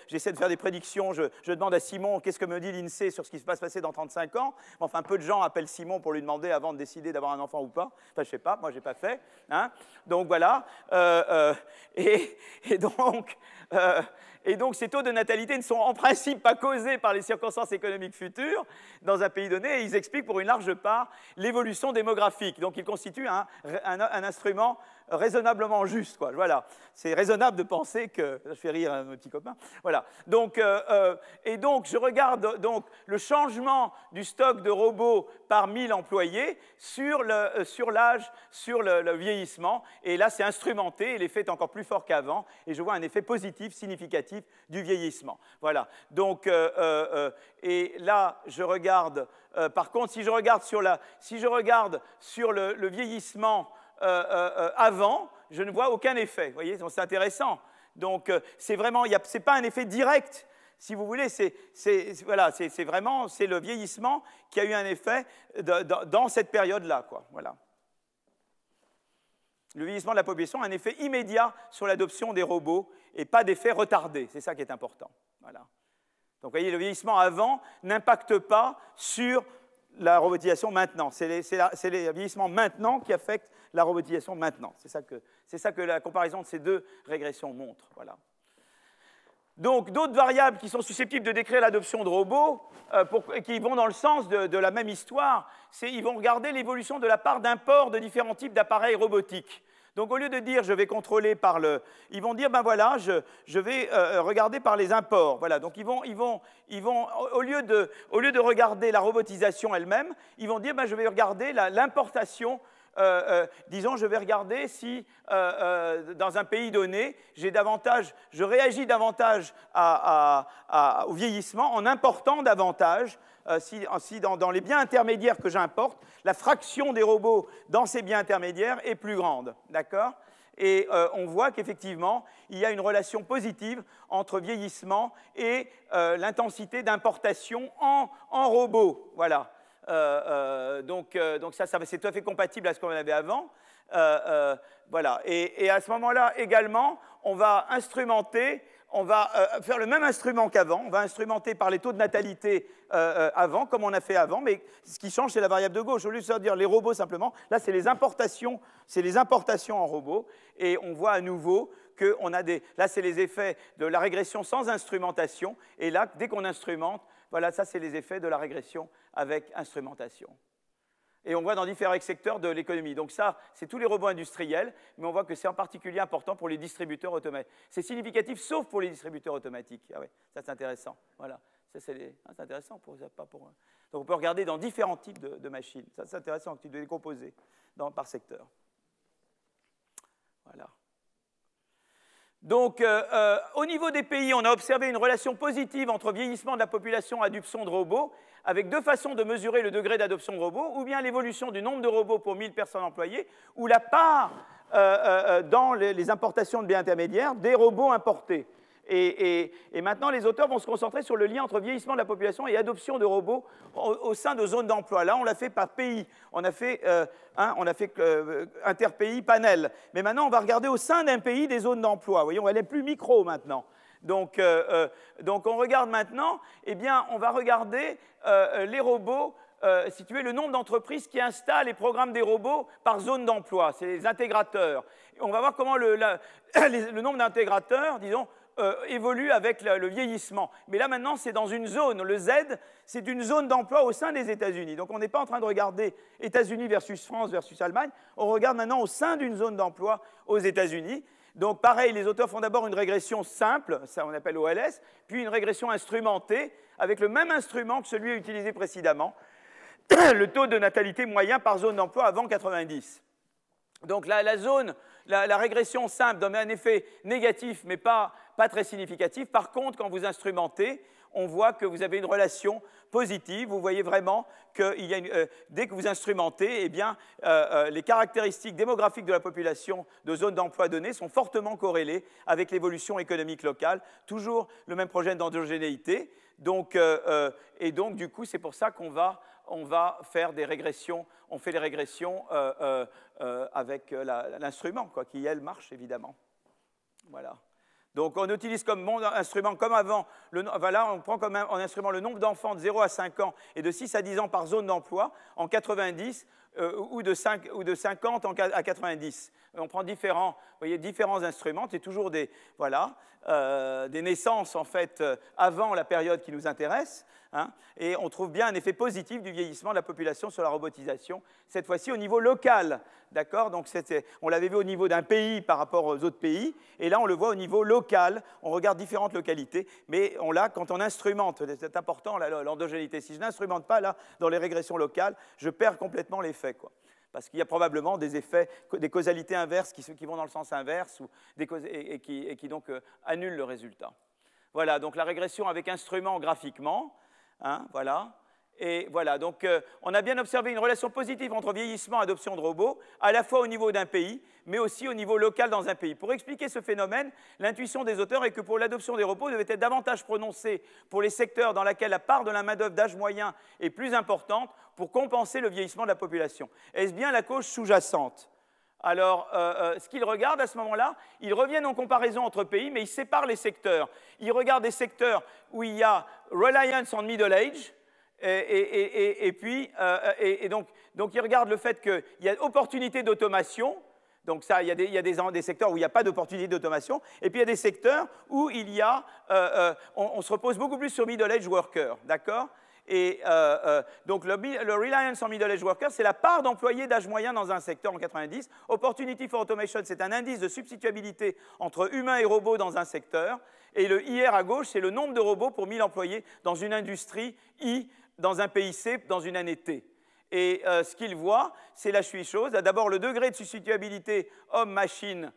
j'essaie de faire des prédictions, je demande à Simon qu'est-ce que me dit l'INSEE sur ce qui va se passer dans 35 ans. Enfin, peu de gens appellent Simon pour lui demander avant de décider d'avoir un enfant ou pas. Enfin, je ne sais pas, moi je n'ai pas fait. Hein. Donc voilà. Et donc, ces taux de natalité ne sont en principe pas causés par les circonstances économiques futures dans un pays donné, et ils expliquent pour une large part l'évolution démographique. Donc, ils constituent un instrument raisonnablement juste, quoi. Voilà. C'est raisonnable de penser que... Je fais rire mes petits copains. Voilà. Donc, et donc, je regarde donc, le changement du stock de robots par 1000 employés sur l'âge, sur le vieillissement. Et là, c'est instrumenté, et l'effet est encore plus fort qu'avant. Et je vois un effet positif, significatif du vieillissement. Voilà. Donc, et là, je regarde... par contre, si je regarde sur le vieillissement avant, je ne vois aucun effet. Vous voyez, c'est intéressant. Donc, c'est vraiment, c'est pas un effet direct. Si vous voulez, c'est vraiment le vieillissement qui a eu un effet dans cette période-là, quoi. Voilà. Le vieillissement de la population a un effet immédiat sur l'adoption des robots et pas d'effet retardé. C'est ça qui est important. Voilà. Donc, vous voyez, le vieillissement avant n'impacte pas sur la robotisation maintenant. C'est le vieillissement maintenant qui affecte la robotisation maintenant. C'est ça que la comparaison de ces deux régressions montre. Voilà. Donc, d'autres variables qui sont susceptibles de décrire l'adoption de robots, qui vont dans le sens de la même histoire, ils vont regarder l'évolution de la part d'import de différents types d'appareils robotiques. Donc, au lieu de dire « je vais contrôler par le… », ils vont dire « ben voilà, je vais regarder par les imports ». Voilà, donc ils vont au lieu de regarder la robotisation elle-même, ils vont dire ben, « je vais regarder l'importation ». Disons, je vais regarder si, dans un pays donné, je réagis davantage au vieillissement en important davantage, si dans les biens intermédiaires que j'importe, la fraction des robots dans ces biens intermédiaires est plus grande. D'accord ? Et on voit qu'effectivement, il y a une relation positive entre vieillissement et l'intensité d'importation en robots. Voilà. Donc ça c'est tout à fait compatible à ce qu'on avait avant. Voilà. Et à ce moment-là également, on va instrumenter, on va faire le même instrument qu'avant, on va instrumenter par les taux de natalité avant, comme on a fait avant, mais ce qui change, c'est la variable de gauche. Au lieu de dire les robots simplement, là, c'est les importations en robots, et on voit à nouveau qu'on a là, c'est les effets de la régression sans instrumentation, et là, dès qu'on instrumente, voilà, ça, c'est les effets de la régression avec instrumentation. Et on voit dans différents secteurs de l'économie. Donc ça, c'est tous les robots industriels, mais on voit que c'est en particulier important pour les distributeurs automatiques. C'est significatif, sauf pour les distributeurs automatiques. Ah ouais, ça c'est intéressant. Voilà, c'est intéressant pas pour. Donc on peut regarder dans différents types de machines. Ça c'est intéressant, de décomposer par secteur. Voilà. Donc, au niveau des pays, on a observé une relation positive entre vieillissement de la population et adoption de robots, avec deux façons de mesurer le degré d'adoption de robots, ou bien l'évolution du nombre de robots pour 1000 personnes employées, ou la part dans les importations de biens intermédiaires des robots importés. Et maintenant, les auteurs vont se concentrer sur le lien entre vieillissement de la population et adoption de robots au sein de zones d'emploi. Là, on l'a fait par pays. On a fait interpays, panel. Mais maintenant, on va regarder au sein d'un pays des zones d'emploi. Voyons, elle est plus micro maintenant. Donc on regarde maintenant, eh bien, on va regarder les robots situer le nombre d'entreprises qui installent et programment des robots par zone d'emploi. C'est les intégrateurs. On va voir comment le nombre d'intégrateurs, disons, évolue avec le vieillissement. Mais là, maintenant, c'est dans une zone. Le Z, c'est une zone d'emploi au sein des États-Unis. Donc, on n'est pas en train de regarder États-Unis versus France versus Allemagne. On regarde maintenant au sein d'une zone d'emploi aux États-Unis. Donc, pareil, les auteurs font d'abord une régression simple, ça on appelle OLS, puis une régression instrumentée, avec le même instrument que celui utilisé précédemment, le taux de natalité moyen par zone d'emploi avant 90. Donc, la régression simple donne un effet négatif, mais pas très significatif. Par contre, quand vous instrumentez, on voit que vous avez une relation positive. Vous voyez vraiment que dès que vous instrumentez, eh bien, les caractéristiques démographiques de la population de zones d'emploi données sont fortement corrélées avec l'évolution économique locale. Toujours le même projet d'endogénéité. Donc, et donc, du coup, c'est pour ça qu'on va faire des régressions. On fait des régressions avec l'instrument, qui, elle, marche, évidemment. Voilà. Donc, on utilise comme instrument, comme avant, voilà, on prend comme instrument le nombre d'enfants de 0 à 5 ans et de 6 à 10 ans par zone d'emploi en 90 ou de 50 à 90. On prend différents instruments, c'est toujours des naissances, en fait, avant la période qui nous intéresse, hein, et on trouve bien un effet positif du vieillissement de la population sur la robotisation, cette fois-ci au niveau local. D'accord? Donc, on l'avait vu au niveau d'un pays par rapport aux autres pays, et là, on le voit au niveau local. On regarde différentes localités, mais quand on instrumente, c'est important, l'endogénéité. Si je n'instrumente pas, là, dans les régressions locales, je perds complètement l'effet, quoi. Parce qu'il y a probablement des effets, des causalités inverses qui vont dans le sens inverse et qui donc annulent le résultat. Voilà, donc la régression avec instrument graphiquement, hein, voilà. Et voilà, donc on a bien observé une relation positive entre vieillissement et adoption de robots, à la fois au niveau d'un pays, mais aussi au niveau local dans un pays. Pour expliquer ce phénomène, l'intuition des auteurs est que pour l'adoption des robots devait être davantage prononcée pour les secteurs dans lesquels la part de la main-d'œuvre d'âge moyen est plus importante pour compenser le vieillissement de la population. Est-ce bien la cause sous-jacente? Alors, ce qu'ils regardent à ce moment-là, ils reviennent en comparaison entre pays, mais ils séparent les secteurs. Ils regardent des secteurs où il y a reliance on middle age, donc, ils regardent le fait qu'il y a opportunité d'automation. Donc, ça, il y a des secteurs où il n'y a pas d'opportunité d'automation. Et puis, il y a des secteurs où on se repose beaucoup plus sur middle age worker. D'accord? Et donc, le reliance on middle age worker, c'est la part d'employés d'âge moyen dans un secteur en 90. Opportunity for automation, c'est un indice de substituabilité entre humains et robots dans un secteur. Et le IR à gauche, c'est le nombre de robots pour 1000 employés dans une industrie I, dans un pays C, dans une année T. Et ce qu'il voit, c'est la chose. D'abord, le degré de substituabilité homme-machine,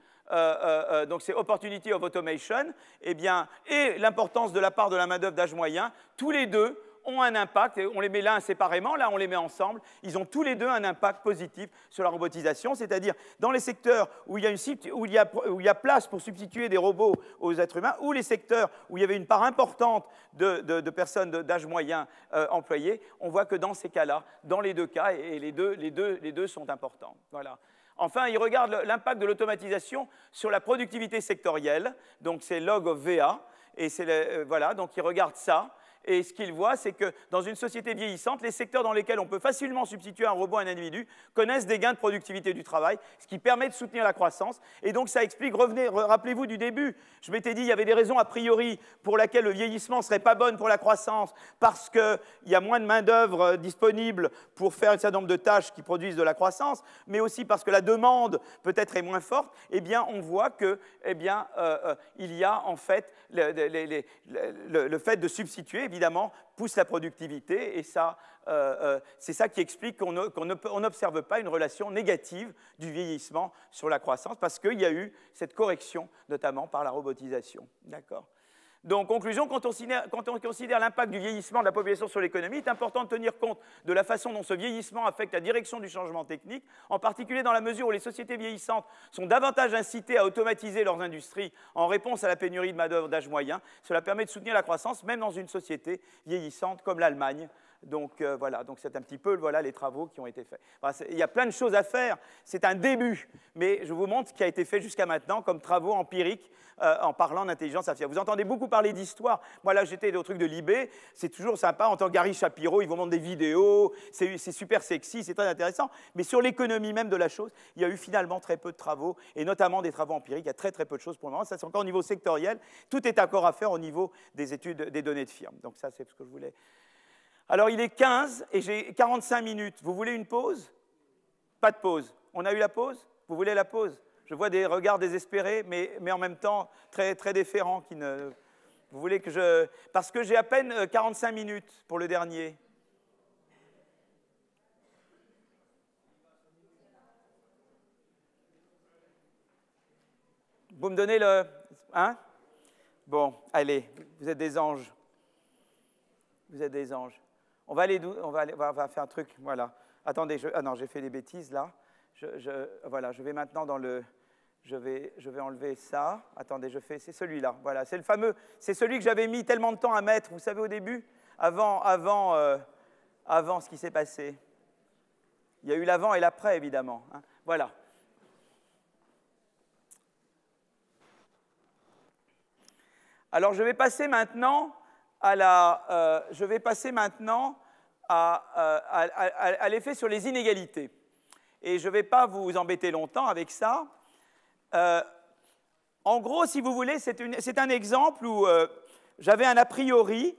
donc c'est Opportunity of Automation, et l'importance de la part de la main-d'œuvre d'âge moyen, tous les deux ont un impact, et on les met l'un séparément, là on les met ensemble, ils ont tous les deux un impact positif sur la robotisation, c'est-à-dire dans les secteurs où il y a place pour substituer des robots aux êtres humains, ou les secteurs où il y avait une part importante de personnes d'âge moyen employées, on voit que dans ces cas-là, dans les deux cas, et les deux sont importants. Voilà. Enfin, ils regardent l'impact de l'automatisation sur la productivité sectorielle, donc c'est log of VA, et voilà, donc ils regardent ça. Et ce qu'ils voient, c'est que dans une société vieillissante, les secteurs dans lesquels on peut facilement substituer un robot à un individu connaissent des gains de productivité du travail, ce qui permet de soutenir la croissance. Et donc ça explique, rappelez-vous du début, je m'étais dit qu'il y avait des raisons a priori pour lesquelles le vieillissement ne serait pas bon pour la croissance, parce qu'il y a moins de main-d'œuvre disponible pour faire un certain nombre de tâches qui produisent de la croissance, mais aussi parce que la demande peut-être est moins forte. Eh bien, on voit que, il y a en fait le fait de substituer, évidemment, pousse la productivité, et ça, c'est ça qui explique qu'on n'observe pas une relation négative du vieillissement sur la croissance, parce qu'il y a eu cette correction, notamment par la robotisation. D'accord ? Donc, conclusion, quand on considère l'impact du vieillissement de la population sur l'économie, il est important de tenir compte de la façon dont ce vieillissement affecte la direction du changement technique, en particulier dans la mesure où les sociétés vieillissantes sont davantage incitées à automatiser leurs industries en réponse à la pénurie de main-d'œuvre d'âge moyen. Cela permet de soutenir la croissance, même dans une société vieillissante comme l'Allemagne, Donc voilà, donc c'est un petit peu voilà, les travaux qui ont été faits. Enfin, il y a plein de choses à faire, c'est un début, mais je vous montre ce qui a été fait jusqu'à maintenant comme travaux empiriques en parlant d'intelligence artificielle. Vous entendez beaucoup parler d'histoire. Moi là j'étais au truc de l'IB, c'est toujours sympa, en tant que Gary Shapiro, ils vous montrent des vidéos, c'est super sexy, c'est très intéressant, mais sur l'économie même de la chose, il y a eu finalement très peu de travaux, et notamment des travaux empiriques, il y a très très peu de choses pour le moment, ça c'est encore au niveau sectoriel, tout est encore à faire au niveau des études des données de firme. Donc ça c'est ce que je voulais. Alors, il est 15 et j'ai 45 minutes. Vous voulez une pause? Pas de pause. On a eu la pause? Vous voulez la pause? Je vois des regards désespérés, mais en même temps très, très déférents. Vous voulez que je... Parce que j'ai à peine 45 minutes pour le dernier. Vous me donnez le... Hein? Bon, allez, vous êtes des anges. Vous êtes des anges. On va faire un truc, voilà. Attendez, ah non, j'ai fait des bêtises là. Voilà, je vais maintenant dans le... Je vais enlever ça. Attendez, c'est celui-là. Voilà, c'est le fameux... C'est celui que j'avais mis tellement de temps à mettre, vous savez, au début, avant ce qui s'est passé. Il y a eu l'avant et l'après, évidemment. Hein. Voilà. Alors, je vais passer maintenant à l'effet sur les inégalités. Et je ne vais pas vous embêter longtemps avec ça. En gros, si vous voulez, c'est un exemple où j'avais un a priori,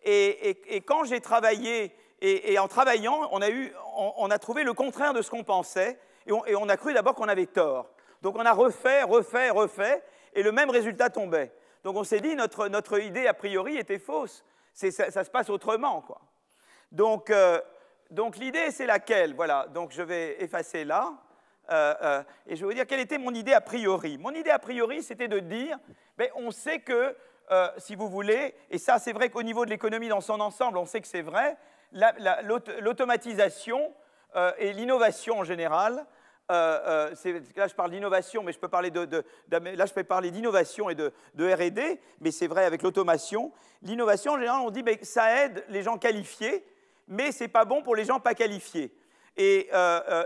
et quand j'ai travaillé, et en travaillant, on a trouvé le contraire de ce qu'on pensait, et on a cru d'abord qu'on avait tort. Donc on a refait, et le même résultat tombait. Donc on s'est dit, notre idée a priori était fausse. Ça se passe autrement, quoi. Donc l'idée, c'est laquelle? Voilà, donc je vais effacer là, et je vais vous dire quelle était mon idée a priori. Mon idée a priori, c'était de dire, on sait que, si vous voulez, et ça c'est vrai qu'au niveau de l'économie dans son ensemble, on sait que c'est vrai, l'automatisation et l'innovation en général, là je parle d'innovation, mais je peux parler là je peux parler d'innovation et de R&D, mais c'est vrai avec l'automation. L'innovation en général, on dit que ça aide les gens qualifiés, mais ce n'est pas bon pour les gens pas qualifiés. Et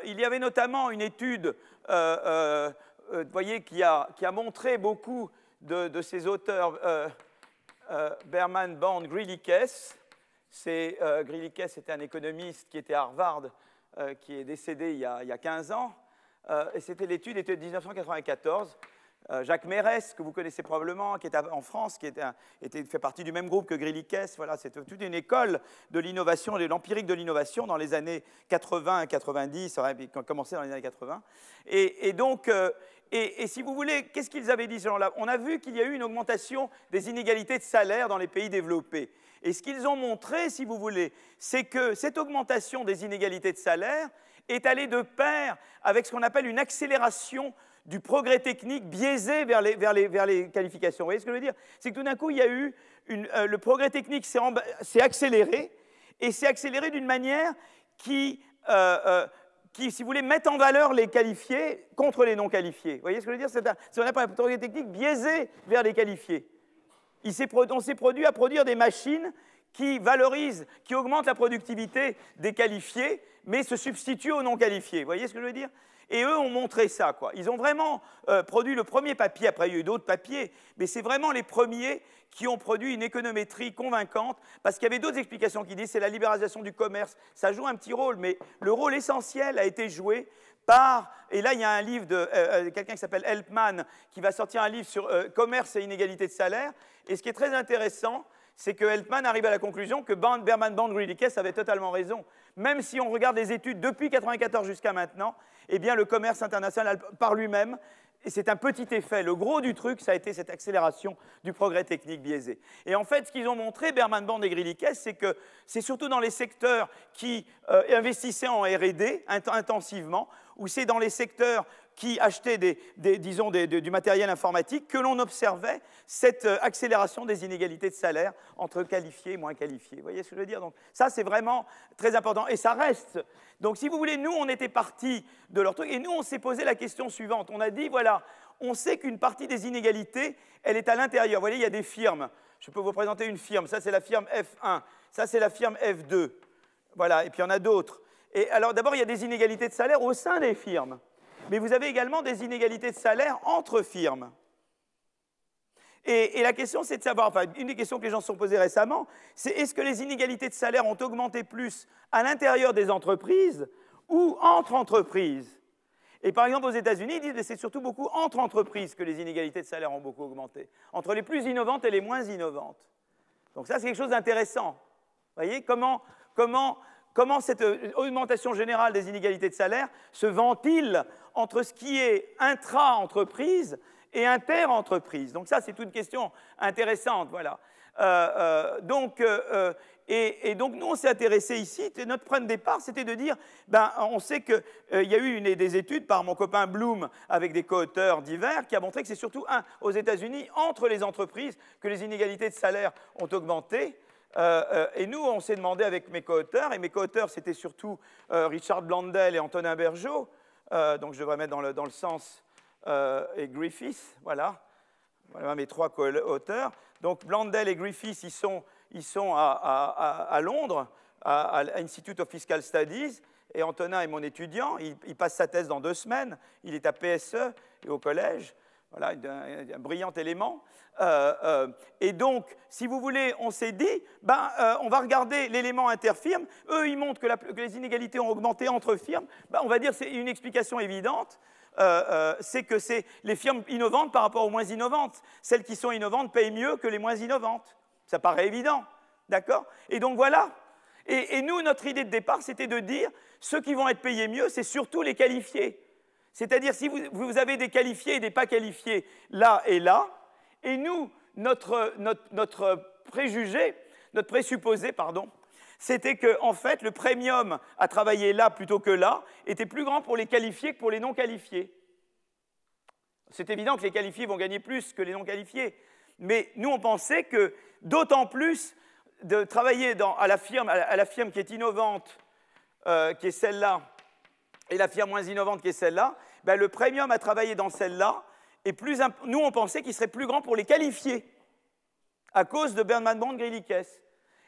il y avait notamment une étude, vous voyez, qui a montré beaucoup de ces auteurs, Berman, Bond, Greeley-Kess. Greeley-Kess était un économiste qui était à Harvard, qui est décédé il y a 15 ans. Et l'étude était de 1994. Jacques Mérès, que vous connaissez probablement, qui est en France, qui fait partie du même groupe que Greeley-Kess. Voilà, c'est toute une école de l'innovation, de l'empirique de l'innovation dans les années 80 et 90, ça a commencé dans les années 80. Et donc, si vous voulez, qu'est-ce qu'ils avaient dit, ces gens-là? On a vu qu'il y a eu une augmentation des inégalités de salaire dans les pays développés. Et ce qu'ils ont montré, si vous voulez, c'est que cette augmentation des inégalités de salaire est allée de pair avec ce qu'on appelle une accélération du progrès technique biaisé vers les qualifications. Vous voyez ce que je veux dire? C'est que tout d'un coup, il y a eu le progrès technique s'est accéléré, et s'est accéléré d'une manière qui, si vous voulez, met en valeur les qualifiés contre les non qualifiés. Vous voyez ce que je veux dire? C'est ce qu'on appelle un progrès technique biaisé vers les qualifiés. On s'est produit à produire des machines qui valorisent, qui augmentent la productivité des qualifiés, mais se substituent aux non qualifiés. Vous voyez ce que je veux dire? Et eux ont montré ça, quoi. Ils ont vraiment produit le premier papier, après il y a eu d'autres papiers, mais c'est vraiment les premiers qui ont produit une économétrie convaincante, parce qu'il y avait d'autres explications qui disent que c'est la libéralisation du commerce. Ça joue un petit rôle, mais le rôle essentiel a été joué par... Et là, il y a un livre de quelqu'un qui s'appelle Helpman, qui va sortir un livre sur commerce et inégalité de salaire. Et ce qui est très intéressant, c'est que Helpman arrive à la conclusion que Berman, Bond, Greeley-Kess avait totalement raison. Même si on regarde les études depuis 1994 jusqu'à maintenant, eh bien, le commerce international par lui-même, et c'est un petit effet. Le gros du truc, ça a été cette accélération du progrès technique biaisé. Et en fait, ce qu'ils ont montré, Berman, Bond et Greeley-Kess, c'est que c'est surtout dans les secteurs qui investissaient en R&D intensivement, ou c'est dans les secteurs qui achetaient du matériel informatique, que l'on observait cette accélération des inégalités de salaire entre qualifiés et moins qualifiés. Vous voyez ce que je veux dire? Donc, ça, c'est vraiment très important. Et ça reste. Donc, si vous voulez, nous, on était partis de leur truc, et nous, on s'est posé la question suivante. On a dit, voilà, on sait qu'une partie des inégalités, elle est à l'intérieur. Vous voyez, il y a des firmes. Je peux vous présenter une firme. Ça, c'est la firme F1. Ça, c'est la firme F2. Voilà, et puis il y en a d'autres. Et alors d'abord, il y a des inégalités de salaire au sein des firmes. Mais vous avez également des inégalités de salaire entre firmes. Et la question, c'est de savoir, enfin, une des questions que les gens se sont posées récemment, c'est est-ce que les inégalités de salaire ont augmenté plus à l'intérieur des entreprises ou entre entreprises? Et par exemple, aux États-Unis, ils disent que c'est surtout beaucoup entre entreprises que les inégalités de salaire ont beaucoup augmenté, entre les plus innovantes et les moins innovantes. Donc ça, c'est quelque chose d'intéressant. Vous voyez, comment cette augmentation générale des inégalités de salaire se ventile entre ce qui est intra-entreprise et inter-entreprise. Donc ça, c'est une question intéressante, voilà. Donc nous, on s'est intéressé ici, notre point de départ, c'était de dire, on sait qu'il y a eu des études par mon copain Bloom avec des co-auteurs divers qui a montré que c'est surtout, aux États-Unis, entre les entreprises, que les inégalités de salaire ont augmenté. Et nous, on s'est demandé avec mes co-auteurs, et mes co-auteurs, c'était surtout Richard Blandel et Antonin Bergeau, donc je devrais mettre dans le sens, et Griffiths, voilà mes trois co-auteurs. Donc Blandel et Griffiths, ils sont à Londres, à l'Institute of Fiscal Studies, et Antonin est mon étudiant, il passe sa thèse dans 2 semaines, il est à PSE et au collège, voilà, un brillant élément. Et donc, si vous voulez, on s'est dit, on va regarder l'élément interfirme. Eux, ils montrent que les inégalités ont augmenté entre firmes. On va dire que c'est une explication évidente. C'est que c'est les firmes innovantes par rapport aux moins innovantes. Celles qui sont innovantes payent mieux que les moins innovantes. Ça paraît évident, d'accord? Et donc voilà. Et nous, notre idée de départ, c'était de dire, ceux qui vont être payés mieux, c'est surtout les qualifiés. C'est-à-dire, si vous avez des qualifiés et des pas qualifiés là et là, et nous, notre présupposé, c'était qu'en fait, le premium à travailler là plutôt que là était plus grand pour les qualifiés que pour les non qualifiés. C'est évident que les qualifiés vont gagner plus que les non qualifiés, mais nous, on pensait que d'autant plus de travailler à la firme qui est innovante, qui est celle-là, et la firme moins innovante qui est celle-là, le premium à travailler dans celle-là est plus... Nous, on pensait qu'il serait plus grand pour les qualifiés, à cause de Bernard Bond, Grillikes.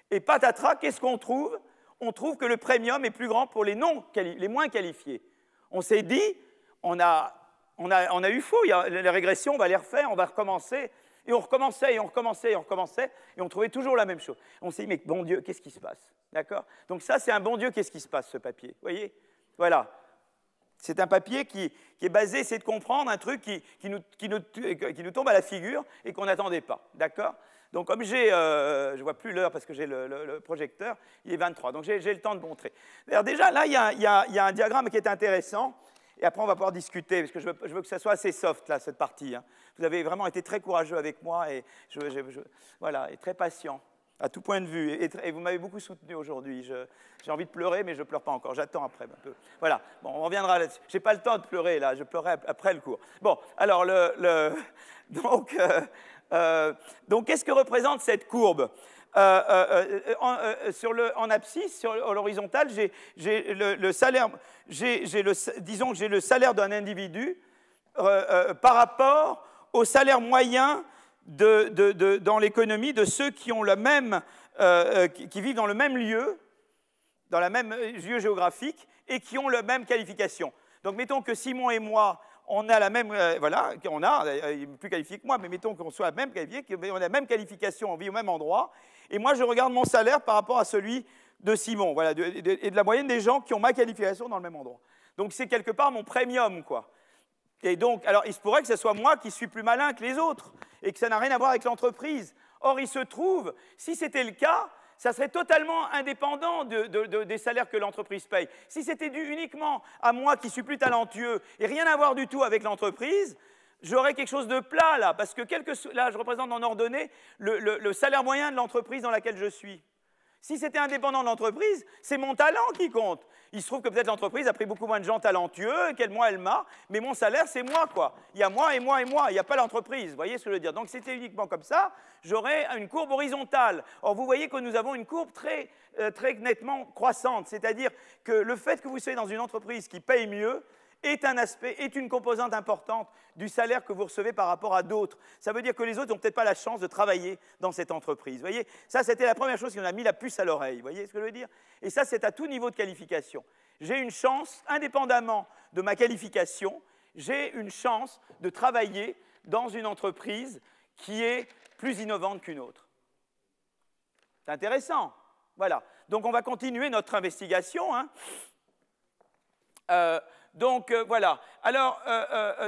Et patatras, qu'est-ce qu'on trouve? On trouve que le premium est plus grand pour les moins qualifiés. On s'est dit, on a eu faux, les régressions, on va les refaire, on va recommencer. Et on recommençait, et on recommençait, et on recommençait, et on trouvait toujours la même chose. On s'est dit, mais bon Dieu, qu'est-ce qui se passe? D'accord? Donc ça, c'est un bon Dieu, qu'est-ce qui se passe, ce papier? Vous voyez? Voilà. C'est un papier qui est basé, c'est de comprendre un truc qui nous tombe à la figure et qu'on n'attendait pas. D'accord? Donc comme je ne vois plus l'heure parce que j'ai le projecteur, il est 23, donc j'ai le temps de montrer. Alors déjà, là, il y a un diagramme qui est intéressant, et après on va pouvoir discuter, parce que je veux que ça soit assez soft, là, cette partie. Hein. Vous avez vraiment été très courageux avec moi, et voilà, et très patient, à tout point de vue, et vous m'avez beaucoup soutenu aujourd'hui. J'ai envie de pleurer, mais je ne pleure pas encore, j'attends après un peu. Voilà, bon, on reviendra là-dessus. Je n'ai pas le temps de pleurer, là, je pleurerai après le cours. Bon, alors, donc, qu'est-ce que représente cette courbe? En abscisse, sur l'horizontale, j'ai le salaire, disons que j'ai le salaire d'un individu par rapport au salaire moyen dans l'économie de ceux qui ont qui vivent dans le même lieu, dans le même lieu géographique, et qui ont la même qualification. Donc, mettons que Simon et moi, on a la même, il est plus qualifié que moi, mais mettons qu'on soit la même qualifié, qu'on a la même qualification, on vit au même endroit, et moi je regarde mon salaire par rapport à celui de Simon, voilà, et de la moyenne des gens qui ont ma qualification dans le même endroit. Donc c'est quelque part mon premium, quoi. Et donc, alors il se pourrait que ce soit moi qui suis plus malin que les autres, et que ça n'a rien à voir avec l'entreprise. Or, il se trouve, si c'était le cas, ça serait totalement indépendant des salaires que l'entreprise paye. Si c'était dû uniquement à moi qui suis plus talentueux et rien à voir du tout avec l'entreprise, j'aurais quelque chose de plat là, parce que là, je représente en ordonnée le salaire moyen de l'entreprise dans laquelle je suis. Si c'était indépendant de l'entreprise, c'est mon talent qui compte. Il se trouve que peut-être l'entreprise a pris beaucoup moins de gens talentueux, qu'elle, moi, elle m'a, mais mon salaire, c'est moi, quoi. Il y a moi et moi et moi, il n'y a pas l'entreprise, vous voyez ce que je veux dire? Donc, si c'était uniquement comme ça, j'aurais une courbe horizontale. Or, vous voyez que nous avons une courbe très nettement croissante, c'est-à-dire que le fait que vous soyez dans une entreprise qui paye mieux est un aspect, est une composante importante du salaire que vous recevez par rapport à d'autres. Ça veut dire que les autres n'ont peut-être pas la chance de travailler dans cette entreprise. Vous voyez, ça, c'était la première chose qui nous a mis la puce à l'oreille. Vous voyez ce que je veux dire? Et ça, c'est à tout niveau de qualification. J'ai une chance, indépendamment de ma qualification, j'ai une chance de travailler dans une entreprise qui est plus innovante qu'une autre. C'est intéressant. Voilà. Donc, on va continuer notre investigation. Hein. Voilà. Alors,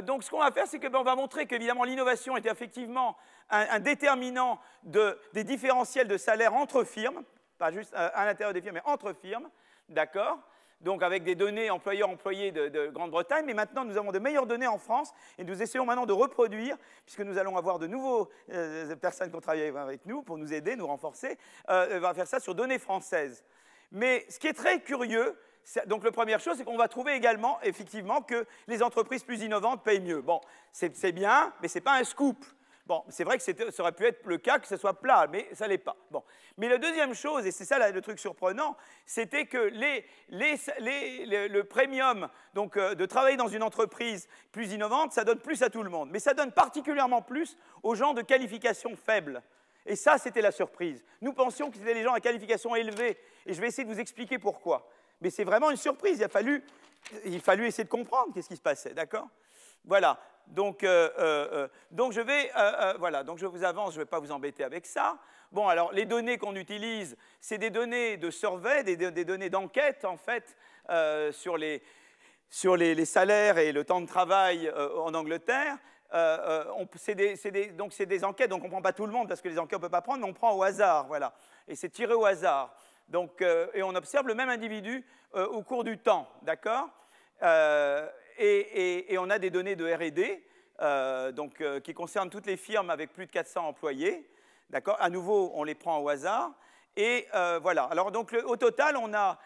donc, ce qu'on va faire, c'est qu'on va montrer qu'évidemment, l'innovation est effectivement un déterminant des différentiels de salaire entre firmes, pas juste à l'intérieur des firmes, mais entre firmes, d'accord? Donc avec des données employeurs-employés de Grande-Bretagne, mais maintenant nous avons de meilleures données en France, et nous essayons maintenant de reproduire, puisque nous allons avoir de nouveaux personnes qui vont travailler avec nous pour nous aider, nous renforcer, on va faire ça sur données françaises. Mais ce qui est très curieux, donc la première chose, c'est qu'on va trouver également, effectivement, que les entreprises plus innovantes payent mieux. Bon, c'est bien, mais ce n'est pas un scoop. Bon, c'est vrai que ça aurait pu être le cas que ce soit plat, mais ça ne l'est pas. Bon. Mais la deuxième chose, et c'est ça le truc surprenant, c'était que le premium donc, de travailler dans une entreprise plus innovante, ça donne plus à tout le monde. Mais ça donne particulièrement plus aux gens de qualification faible. Et ça, c'était la surprise. Nous pensions que c'était les gens à qualification élevée, et je vais essayer de vous expliquer pourquoi. Mais c'est vraiment une surprise. Il a fallu essayer de comprendre qu'est-ce qui se passait, d'accord? Voilà. Donc je vous avance, je ne vais pas vous embêter avec ça. Bon, alors, les données qu'on utilise, c'est des données de survey, des données d'enquête, en fait, sur les salaires et le temps de travail en Angleterre. C'est des enquêtes, donc on ne prend pas tout le monde, parce que les enquêtes, on ne peut pas prendre, mais on prend au hasard, voilà. Et c'est tiré au hasard. Donc, et on observe le même individu au cours du temps, d'accord? Et on a des données de R&D qui concernent toutes les firmes avec plus de 400 employés. D'accord? À nouveau, on les prend au hasard. Et voilà. Alors, donc, au total, on a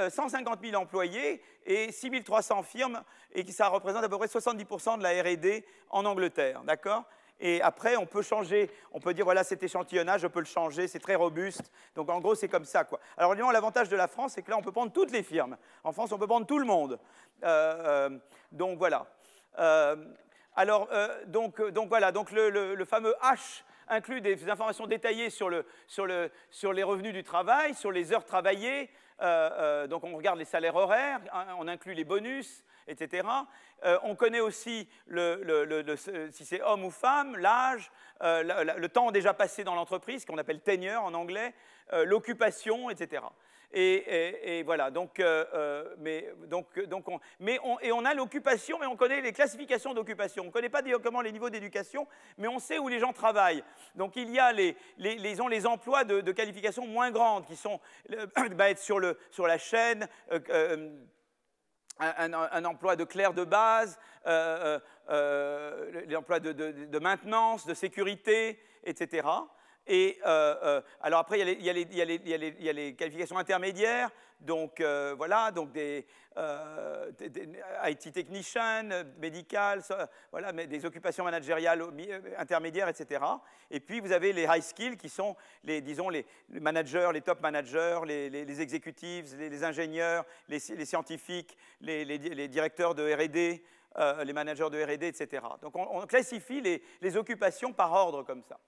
150 000 employés et 6 300 firmes, et ça représente à peu près 70% de la R&D en Angleterre. D'accord? Et après, on peut changer, on peut dire, voilà, cet échantillonnage, je peux le changer, c'est très robuste. Donc, en gros, c'est comme ça, quoi. Alors, évidemment, l'avantage de la France, c'est que là, on peut prendre toutes les firmes. En France, on peut prendre tout le monde. Donc, voilà. Donc, voilà, donc le fameux H inclut des informations détaillées sur les revenus du travail, sur les heures travaillées. Donc, on regarde les salaires horaires, on inclut les bonus, etc. On connaît aussi si c'est homme ou femme, l'âge, le temps déjà passé dans l'entreprise, qu'on appelle tenure en anglais, l'occupation, etc. Et voilà, donc on a l'occupation, mais on connaît les classifications d'occupation. On ne connaît pas directement les niveaux d'éducation, mais on sait où les gens travaillent. Donc il y a les emplois de qualification moins grandes, qui sont être sur la chaîne, un emploi de clerc de base, l'emploi de maintenance, de sécurité, etc. Et alors après, il y a les qualifications intermédiaires, donc voilà, donc des IT technician, médical, voilà, mais des occupations managériales intermédiaires, etc. Et puis vous avez les high skills qui sont disons les managers, les top managers, les exécutifs, les ingénieurs, les scientifiques, les directeurs de R&D, les managers de R&D, etc. Donc on classifie les occupations par ordre comme ça.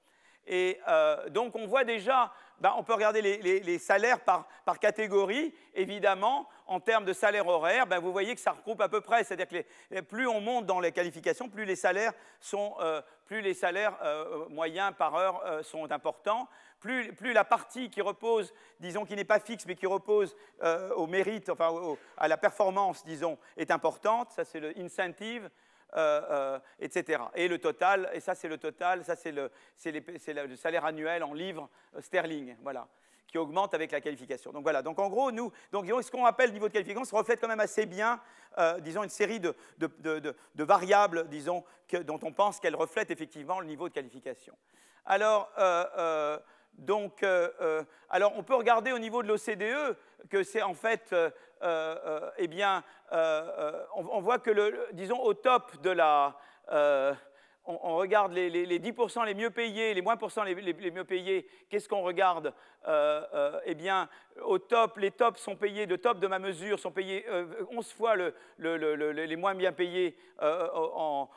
Et donc, on voit déjà, on peut regarder les salaires par catégorie, évidemment, en termes de salaire horaire, vous voyez que ça regroupe à peu près, c'est-à-dire que plus on monte dans les qualifications, plus les salaires moyens par heure sont importants, plus la partie qui repose, disons, qui n'est pas fixe, mais qui repose au mérite, enfin, à la performance, disons, est importante, ça c'est le incentive, etc. Et le total, et ça c'est le total, ça c'est le salaire annuel en livres sterling, voilà, qui augmente avec la qualification. Donc voilà, donc en gros, ce qu'on appelle niveau de qualification, ça reflète quand même assez bien, disons, une série de variables, disons, dont on pense qu'elles reflètent effectivement le niveau de qualification. Alors, alors on peut regarder au niveau de l'OCDE que c'est en fait, on voit que, disons, au top de la... on regarde les 10% les mieux payés, les moins % les mieux payés. Qu'est-ce qu'on regarde? au top, les tops sont payés, le top de ma mesure sont payés 11 fois les moins bien payés en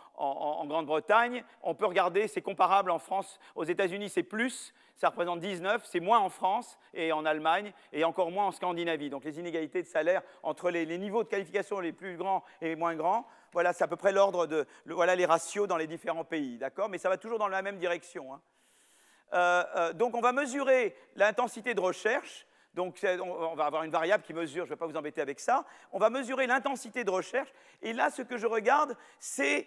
Grande-Bretagne. On peut regarder, c'est comparable en France, aux États-Unis c'est plus, ça représente 19, c'est moins en France et en Allemagne, et encore moins en Scandinavie. Donc les inégalités de salaire entre les niveaux de qualification les plus grands et les moins grands, voilà, c'est à peu près l'ordre de, voilà les ratios dans les différents pays, d'accord? Mais ça va toujours dans la même direction, hein. Donc on va mesurer l'intensité de recherche. Donc on va avoir une variable qui mesure, je ne vais pas vous embêter avec ça. On va mesurer l'intensité de recherche. Et là, ce que je regarde, c'est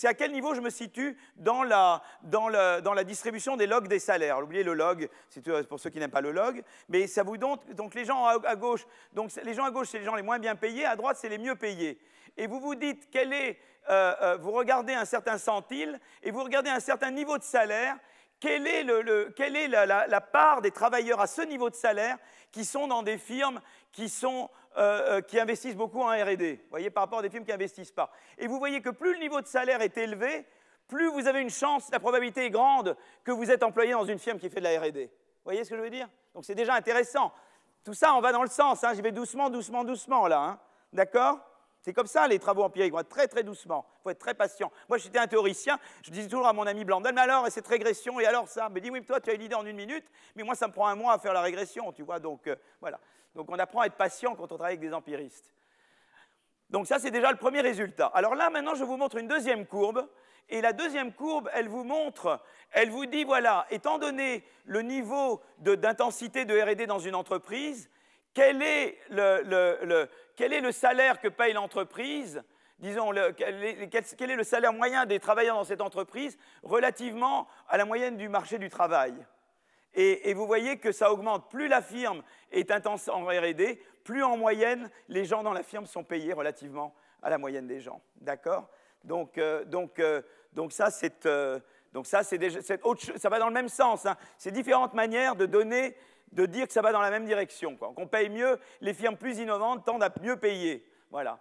à quel niveau je me situe dans la distribution des logs des salaires. Oubliez le log, c'est pour ceux qui n'aiment pas le log. Mais ça vous donne, donc les gens à gauche, donc les gens à gauche, c'est les gens les moins bien payés. À droite, c'est les mieux payés. Et vous vous dites, vous regardez un certain centile et vous regardez un certain niveau de salaire. Quelle est la part des travailleurs à ce niveau de salaire qui sont dans des firmes qui investissent beaucoup en R&D, vous voyez, par rapport à des firmes qui n'investissent pas. Et vous voyez que plus le niveau de salaire est élevé, plus vous avez une chance, la probabilité est grande que vous êtes employé dans une firme qui fait de la R&D. Vous voyez ce que je veux dire? Donc c'est déjà intéressant. Tout ça, on va dans le sens, hein, j'y vais doucement, doucement, doucement là, hein, d'accord? C'est comme ça, les travaux empiriques, on va très très doucement, il faut être très patient. Moi, j'étais un théoricien, je disais toujours à mon ami Blandel, mais alors, et cette régression, et alors ça? Il me dit, oui, mais toi, tu as une idée en 1 minute, mais moi, ça me prend 1 mois à faire la régression, tu vois, donc voilà. Donc on apprend à être patient quand on travaille avec des empiristes. Donc ça, c'est déjà le premier résultat. Alors là, maintenant, je vous montre une deuxième courbe, et la deuxième courbe, elle vous dit, voilà, étant donné le niveau d'intensité de R&D dans une entreprise, quel est le salaire que paye l'entreprise, disons, quel est le salaire moyen des travailleurs dans cette entreprise relativement à la moyenne du marché du travail. Et vous voyez que ça augmente. Plus la firme est intense en R&D, plus en moyenne, les gens dans la firme sont payés relativement à la moyenne des gens. D'accord? Donc ça, ça va dans le même sens, hein. C'est différentes manières de dire que ça va dans la même direction, quoi. Qu'on paye mieux, les firmes plus innovantes tendent à mieux payer. Voilà.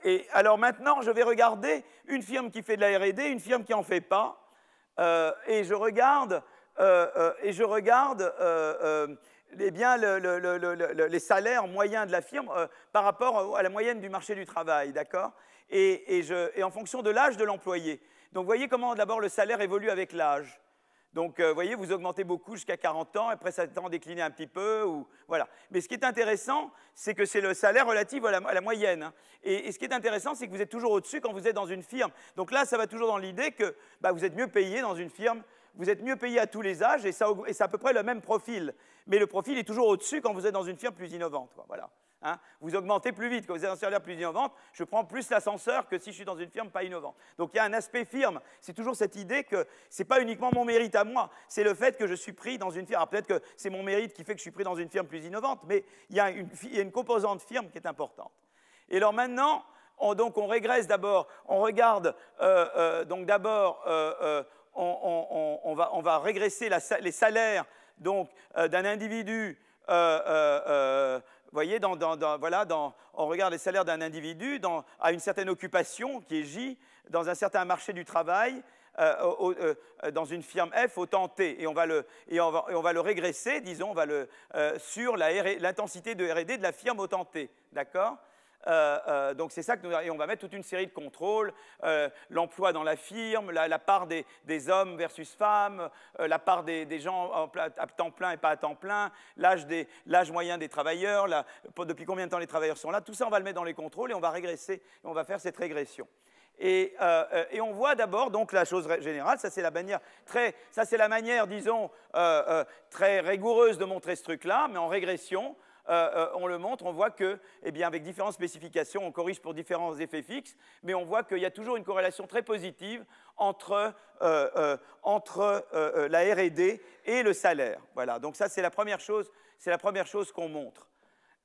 Et alors maintenant, je vais regarder une firme qui fait de la R&D, une firme qui n'en fait pas, et je regarde eh bien, les salaires moyens de la firme par rapport à la moyenne du marché du travail, d'accord? Et en fonction de l'âge de l'employé. Donc, vous voyez comment d'abord le salaire évolue avec l'âge. Donc, vous voyez, vous augmentez beaucoup jusqu'à 40 ans, après ça tend à décliner un petit peu, voilà. Mais ce qui est intéressant, c'est que c'est le salaire relatif à la moyenne, hein. Et ce qui est intéressant, c'est que vous êtes toujours au-dessus quand vous êtes dans une firme. Donc là, ça va toujours dans l'idée que vous êtes mieux payé dans une firme, vous êtes mieux payé à tous les âges, et c'est à peu près le même profil. Mais le profil est toujours au-dessus quand vous êtes dans une firme plus innovante, quoi, voilà. Hein, vous augmentez plus vite. Quand vous êtes dans une salaire plus innovante, je prends plus l'ascenseur que si je suis dans une firme pas innovante. Donc il y a un aspect firme. C'est toujours cette idée que ce n'est pas uniquement mon mérite à moi, c'est le fait que je suis pris dans une firme. Alors peut-être que c'est mon mérite qui fait que je suis pris dans une firme plus innovante, mais il y a une composante firme qui est importante. Et alors maintenant, on régresse d'abord, on regarde, donc d'abord, on va régresser les salaires d'un individu. Vous voyez, on regarde les salaires d'un individu à une certaine occupation, qui est J, dans un certain marché du travail, dans une firme F au temps T. Et on va le régresser, disons, sur l'intensité de R&D de la firme au temps T. D'accord? Donc c'est ça et on va mettre toute une série de contrôles, l'emploi dans la firme, la part des hommes versus femmes, la part des gens à temps plein et pas à temps plein, l'âge moyen des travailleurs, depuis combien de temps les travailleurs sont là, tout ça on va le mettre dans les contrôles et on va régresser, et on va faire cette régression. Et on voit d'abord donc la chose générale, ça c'est la manière, disons, très rigoureuse de montrer ce truc-là, mais en régression. On le montre, on voit que, eh bien, avec différentes spécifications, on corrige pour différents effets fixes, mais on voit qu'il y a toujours une corrélation très positive entre la R&D et le salaire. Voilà, donc ça c'est la première chose qu'on montre.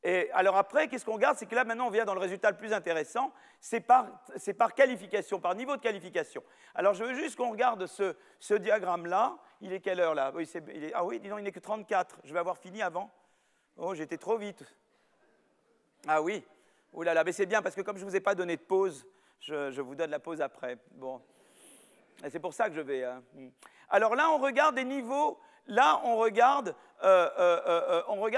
Et alors après, qu'est-ce qu'on regarde? C'est que là, maintenant, on vient dans le résultat le plus intéressant, c'est par qualification, par niveau de qualification. Alors je veux juste qu'on regarde ce diagramme-là. Il est quelle heure là? Oui, ah oui, dis donc, il n'est que 34. Je vais avoir fini avant. Oh, j'étais trop vite. Ah oui. Oh là là, mais c'est bien parce que comme je ne vous ai pas donné de pause, je vous donne la pause après. Bon. Et c'est pour ça que je vais. Alors là, on regarde des niveaux là, on regarde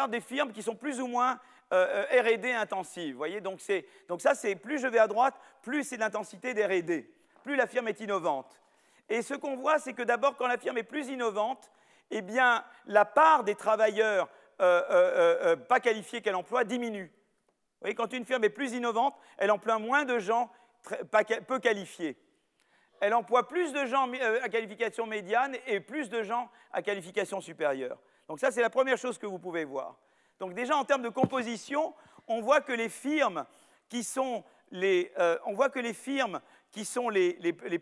des firmes qui sont plus ou moins R&D intensives. Vous voyez, donc ça, c'est plus je vais à droite, plus c'est l'intensité d'R&D, plus la firme est innovante. Et ce qu'on voit, c'est que d'abord, quand la firme est plus innovante, eh bien, la part des travailleurs pas qualifiés qu'elle emploie diminue. Vous voyez, quand une firme est plus innovante, elle emploie moins de gens peu qualifiés. Elle emploie plus de gens à qualification médiane et plus de gens à qualification supérieure. Donc ça, c'est la première chose que vous pouvez voir. Donc déjà, en termes de composition, on voit que les firmes qui sont les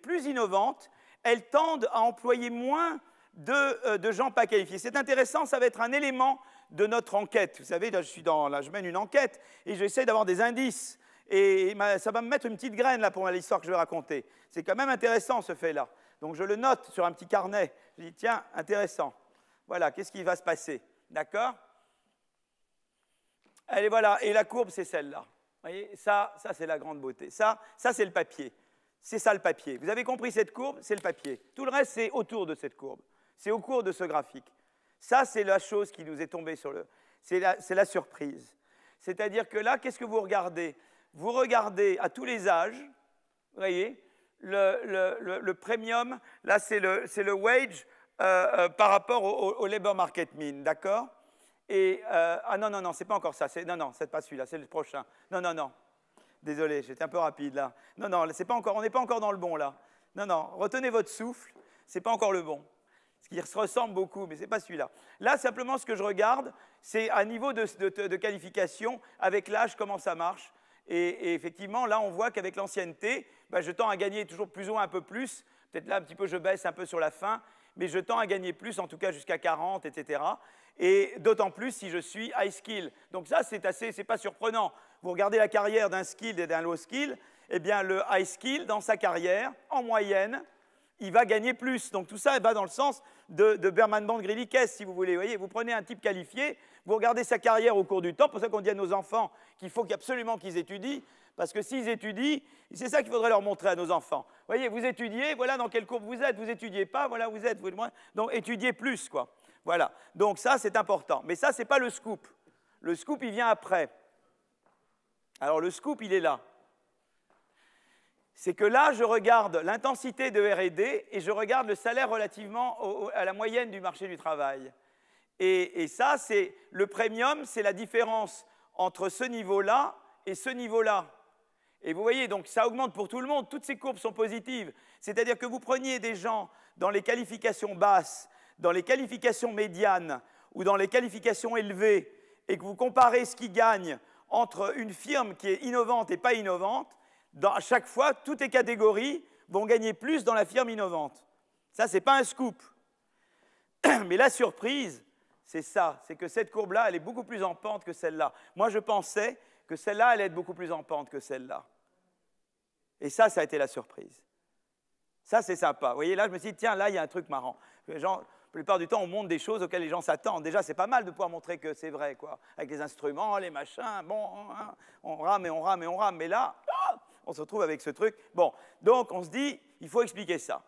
plus innovantes, elles tendent à employer moins de gens pas qualifiés. C'est intéressant, ça va être un élément de notre enquête. Vous savez, là, je mène une enquête et j'essaie d'avoir des indices. Et ça va me mettre une petite graine là pour l'histoire que je vais raconter. C'est quand même intéressant ce fait-là. Donc je le note sur un petit carnet. Je dis, tiens, intéressant. Voilà, qu'est-ce qui va se passer? D'accord? Allez, voilà, et la courbe, c'est celle-là. Vous voyez, ça c'est la grande beauté. Ça c'est le papier. C'est ça le papier. Vous avez compris cette courbe? C'est le papier. Tout le reste, c'est autour de cette courbe. C'est au cours de ce graphique. Ça, c'est la chose qui nous est tombée sur le... C'est la surprise. C'est-à-dire que là, qu'est-ce que vous regardez? Vous regardez à tous les âges, vous voyez, le premium, là, c'est le wage par rapport au labor market mean, d'accord? Et, ah non, non, non, c'est pas encore ça. Non, non, c'est pas celui-là, c'est le prochain. Non, non, non. Désolé, j'étais un peu rapide là. Non, non, c'est pas encore, on n'est pas encore dans le bon là. Non, non, retenez votre souffle, c'est pas encore le bon. Ce qui se ressemble beaucoup, mais c'est pas celui-là. Là, simplement, ce que je regarde, c'est à niveau de qualification, avec l'âge, comment ça marche. Et effectivement, là, on voit qu'avec l'ancienneté, ben, je tends à gagner toujours plus ou moins un peu plus. Peut-être là, un petit peu, je baisse un peu sur la fin, mais je tends à gagner plus, en tout cas jusqu'à 40, etc. Et d'autant plus si je suis high skill. Donc ça, c'est pas surprenant. Vous regardez la carrière d'un skill et d'un low skill, eh bien, le high skill, dans sa carrière, en moyenne, il va gagner plus. Donc tout ça va dans le sens de Berman Band Greeley-Kess, si vous voulez. Vous voyez, vous prenez un type qualifié, vous regardez sa carrière au cours du temps, c'est pour ça qu'on dit à nos enfants qu'il faut absolument qu'ils étudient, parce que s'ils étudient, c'est ça qu'il faudrait leur montrer à nos enfants. Vous voyez, vous étudiez, voilà dans quelle courbe vous êtes, vous n'étudiez pas, voilà où vous êtes, donc étudiez plus, quoi. Voilà, donc ça c'est important. Mais ça, ce n'est pas le scoop. Le scoop, il vient après. Alors le scoop, il est là. C'est que là, je regarde l'intensité de R&D et je regarde le salaire relativement à la moyenne du marché du travail. Et ça, c'est le premium, c'est la différence entre ce niveau-là et ce niveau-là. Et vous voyez, donc ça augmente pour tout le monde, toutes ces courbes sont positives. C'est-à-dire que vous preniez des gens dans les qualifications basses, dans les qualifications médianes ou dans les qualifications élevées et que vous comparez ce qu'ils gagnent entre une firme qui est innovante et pas innovante, à chaque fois, toutes les catégories vont gagner plus dans la firme innovante. Ça, ce n'est pas un scoop. Mais la surprise, c'est ça, c'est que cette courbe-là, elle est beaucoup plus en pente que celle-là. Moi, je pensais que celle-là allait être beaucoup plus en pente que celle-là. Et ça a été la surprise. Ça, c'est sympa. Vous voyez, là, je me suis dit, tiens, là, il y a un truc marrant. La plupart du temps, on montre des choses auxquelles les gens s'attendent. Déjà, c'est pas mal de pouvoir montrer que c'est vrai, quoi. Avec les instruments, les machins, bon, hein, on rame et on rame et on rame. Mais là, on se retrouve avec ce truc. Bon, donc on se dit, il faut expliquer ça.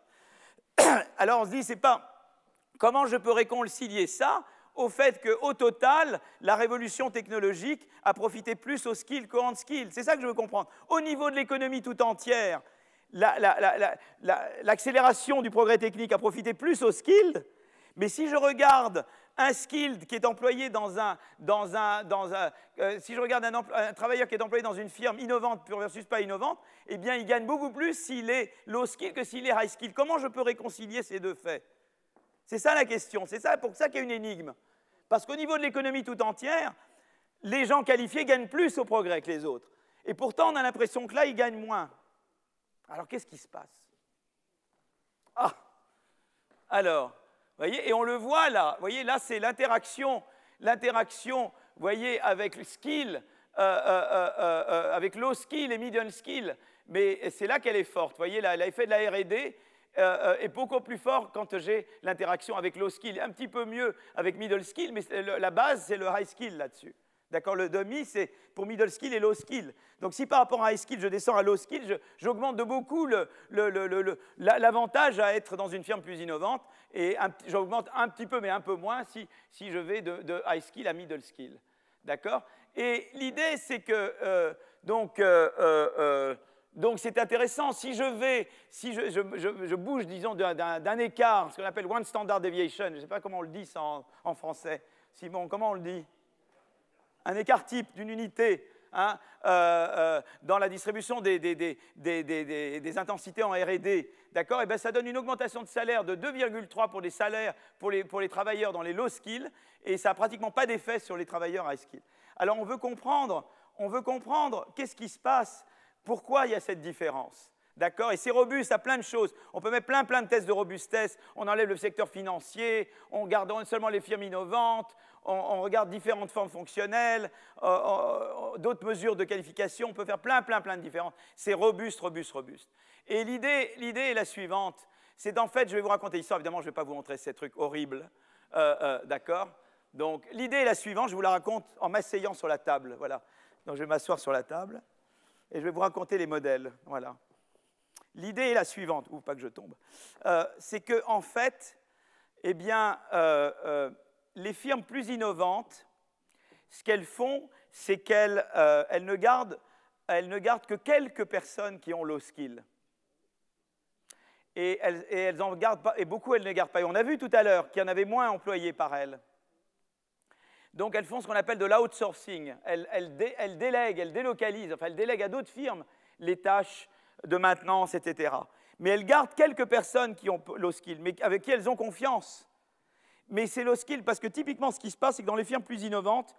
Alors on se dit, c'est pas comment je peux réconcilier ça au fait qu'au total, la révolution technologique a profité plus aux skills qu'aux hand-skills. C'est ça que je veux comprendre. Au niveau de l'économie tout entière, l'accélération du progrès technique a profité plus aux skills, mais si je regarde un skilled qui est employé si je regarde un travailleur qui est employé dans une firme innovante versus pas innovante, eh bien, il gagne beaucoup plus s'il est low skill que s'il est high skill. Comment je peux réconcilier ces deux faits? C'est ça la question. C'est ça pour ça qu'il y a une énigme. Parce qu'au niveau de l'économie tout entière, les gens qualifiés gagnent plus au progrès que les autres. Et pourtant, on a l'impression que là, ils gagnent moins. Alors, qu'est-ce qui se passe? Ah! Alors... Vous voyez, et on le voit là. Vous voyez, là, c'est l'interaction, vous voyez, avec le skill, avec low skill et middle skill. Mais c'est là qu'elle est forte. Vous voyez, l'effet de la R&D est beaucoup plus fort quand j'ai l'interaction avec low skill. Un petit peu mieux avec middle skill, mais la base, c'est le high skill là-dessus. D'accord? Le demi, c'est pour middle skill et low skill. Donc si par rapport à high skill, je descends à low skill, j'augmente de beaucoup l'avantage à être dans une firme plus innovante et j'augmente un petit peu, mais un peu moins, si je vais de high skill à middle skill. D'accord? Et l'idée, c'est que, donc c'est intéressant. Si je bouge, disons, d'un écart, ce qu'on appelle one standard deviation, je ne sais pas comment on le dit ça en français. Simon, comment on le dit? Un écart type d'une unité hein, dans la distribution des intensités en R&D, d'accord? Et bien, ça donne une augmentation de salaire de 2,3 pour les salaires pour les travailleurs dans les low skills, et ça n'a pratiquement pas d'effet sur les travailleurs high skills. Alors, on veut comprendre qu'est-ce qui se passe, pourquoi il y a cette différence. D'accord? Et c'est robuste à plein de choses. On peut mettre plein de tests de robustesse. On enlève le secteur financier, on garde seulement les firmes innovantes, on regarde différentes formes fonctionnelles, d'autres mesures de qualification. On peut faire plein de différences. C'est robuste. Et l'idée est la suivante. C'est en fait, je vais vous raconter l'histoire. Évidemment, je ne vais pas vous montrer ces trucs horribles. D'accord? Donc, l'idée est la suivante. Je vous la raconte en m'asseyant sur la table. Voilà. Donc, je vais m'asseoir sur la table et je vais vous raconter les modèles. Voilà. L'idée est la suivante, ou pas que je tombe, c'est que en fait, eh bien, les firmes plus innovantes, ce qu'elles font, c'est qu'elles ne gardent que quelques personnes qui ont low skill. Et elles en gardent pas, et beaucoup elles ne gardent pas. Et on a vu tout à l'heure qu'il y en avait moins employés par elles. Donc elles font ce qu'on appelle de l'outsourcing. Elles délèguent, elles délocalisent, enfin elles délèguent à d'autres firmes les tâches de maintenance, etc. Mais elles gardent quelques personnes qui ont low skill, mais avec qui elles ont confiance. Mais c'est low skill parce que typiquement ce qui se passe, c'est que dans les firmes plus innovantes,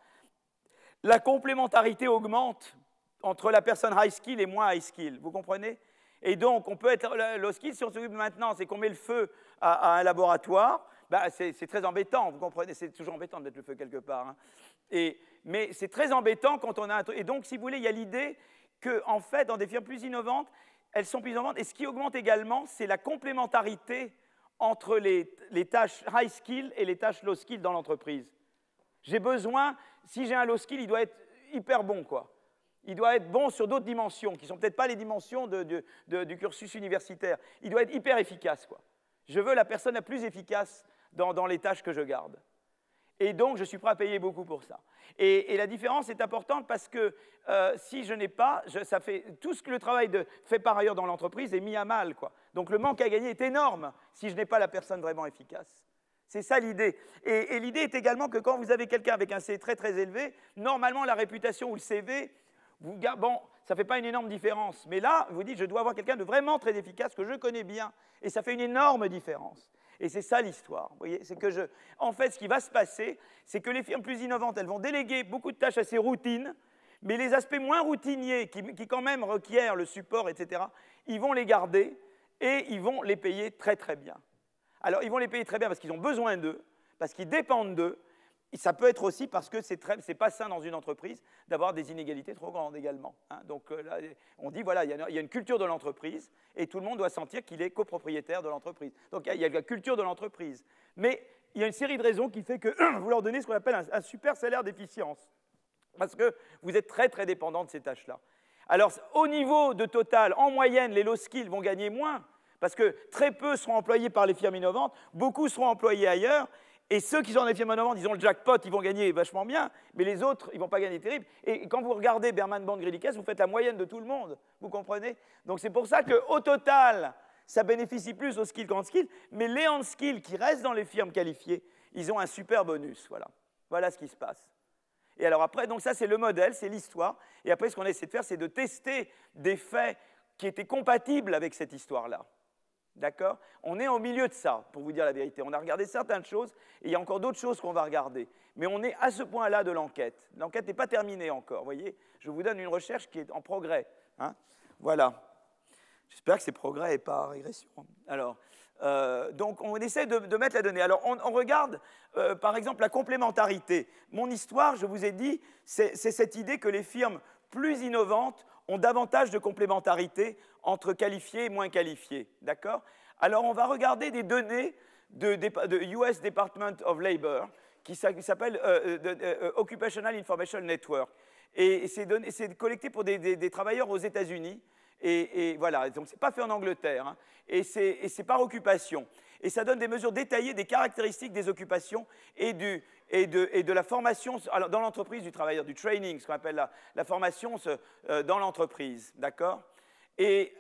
la complémentarité augmente entre la personne high skill et moins high skill. Vous comprenez? Et donc, on peut être low skill si on s'occupe de maintenance et qu'on met le feu à un laboratoire. Bah, c'est très embêtant, vous comprenez? C'est toujours embêtant de mettre le feu quelque part. Hein. Mais c'est très embêtant quand on a un truc. Et donc, si vous voulez, il y a l'idée qu'en fait, dans des firmes plus innovantes, elles sont plus innovantes. Et ce qui augmente également, c'est la complémentarité entre les tâches high skill et les tâches low skill dans l'entreprise. J'ai besoin, si j'ai un low skill, il doit être hyper bon, quoi. Il doit être bon sur d'autres dimensions, qui ne sont peut-être pas les dimensions du cursus universitaire. Il doit être hyper efficace, quoi. Je veux la personne la plus efficace dans les tâches que je garde. Et donc, je suis prêt à payer beaucoup pour ça. Et la différence est importante parce que si je n'ai pas, ça fait, tout ce que le travail fait par ailleurs dans l'entreprise est mis à mal, quoi. Donc, le manque à gagner est énorme si je n'ai pas la personne vraiment efficace. C'est ça l'idée. Et l'idée est également que quand vous avez quelqu'un avec un CV très élevé, normalement, la réputation ou le CV, bon, ça ne fait pas une énorme différence. Mais là, vous dites, je dois avoir quelqu'un de vraiment très efficace que je connais bien. Et ça fait une énorme différence. Et c'est ça l'histoire. Vous voyez, c'est que en fait, ce qui va se passer, c'est que les firmes plus innovantes, elles vont déléguer beaucoup de tâches assez routines, mais les aspects moins routiniers, qui quand même requièrent le support, etc., ils vont les garder et ils vont les payer très bien. Alors, ils vont les payer très bien parce qu'ils ont besoin d'eux, parce qu'ils dépendent d'eux. Et ça peut être aussi parce que c'est pas sain dans une entreprise d'avoir des inégalités trop grandes également. Hein. Donc là, on dit, voilà, il y a une culture de l'entreprise et tout le monde doit sentir qu'il est copropriétaire de l'entreprise. Donc il y a la culture de l'entreprise. Mais il y a une série de raisons qui fait que vous leur donnez ce qu'on appelle un super salaire d'efficience. Parce que vous êtes très dépendant de ces tâches-là. Alors, au niveau de total, en moyenne, les low skills vont gagner moins, parce que très peu seront employés par les firmes innovantes, beaucoup seront employés ailleurs. Et ceux qui sont dans les firmes innovantes, ils ont le jackpot, ils vont gagner vachement bien, mais les autres, ils ne vont pas gagner terrible. Et quand vous regardez Berman, Bond, Greely-Cass, vous faites la moyenne de tout le monde, vous comprenez? Donc c'est pour ça qu'au total, ça bénéficie plus aux skills qu'en skills, mais les hand skills qui restent dans les firmes qualifiées, ils ont un super bonus, voilà. Voilà ce qui se passe. Et alors après, donc ça c'est le modèle, c'est l'histoire, et après ce qu'on essaie de faire, c'est de tester des faits qui étaient compatibles avec cette histoire-là. D'accord? On est au milieu de ça, pour vous dire la vérité. On a regardé certaines choses, et il y a encore d'autres choses qu'on va regarder. Mais on est à ce point-là de l'enquête. L'enquête n'est pas terminée encore, vous voyez? Je vous donne une recherche qui est en progrès. Hein? Voilà. J'espère que c'est progrès et pas régression. Alors, donc, on essaie de mettre la donnée. Alors, on regarde, par exemple, la complémentarité. Mon histoire, je vous ai dit, c'est cette idée que les firmes plus innovantes ont davantage de complémentarité entre qualifiés et moins qualifiés. D'accord? Alors, on va regarder des données de US Department of Labor qui s'appelle Occupational Information Network. Et c'est collecté pour des travailleurs aux États-Unis. Et voilà, donc ce n'est pas fait en Angleterre. Hein, et c'est par occupation. Et ça donne des mesures détaillées des caractéristiques des occupations et de la formation dans l'entreprise du travailleur, du training, ce qu'on appelle la formation dans l'entreprise. D'accord? Et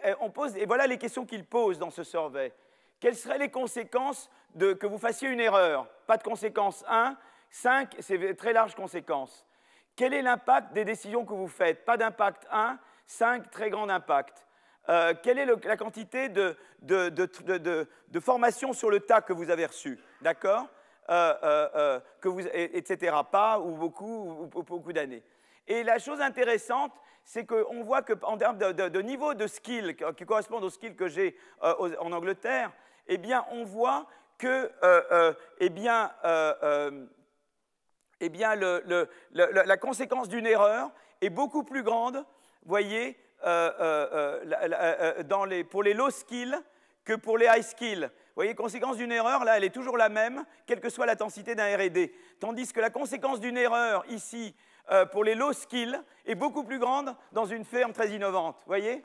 voilà les questions qu'il pose dans ce survey. Quelles seraient les conséquences que vous fassiez une erreur? Pas de conséquence 1, 5, c'est très large conséquence. Quel est l'impact des décisions que vous faites? Pas d'impact 1, 5, très grand impact. Quelle est la quantité de formation sur le tas que vous avez reçue? D'accord? Etc. Pas ou beaucoup d'années. Et la chose intéressante, c'est qu'on voit qu'en termes de niveau de skill, qui correspondent aux skills que j'ai en Angleterre, eh bien, on voit que la conséquence d'une erreur est beaucoup plus grande, voyez, pour les low skills que pour les high skills. Vous voyez, conséquence d'une erreur, là, elle est toujours la même, quelle que soit l'intensité d'un R&D. Tandis que la conséquence d'une erreur, ici, pour les low skills, est beaucoup plus grande dans une ferme très innovante. Vous voyez?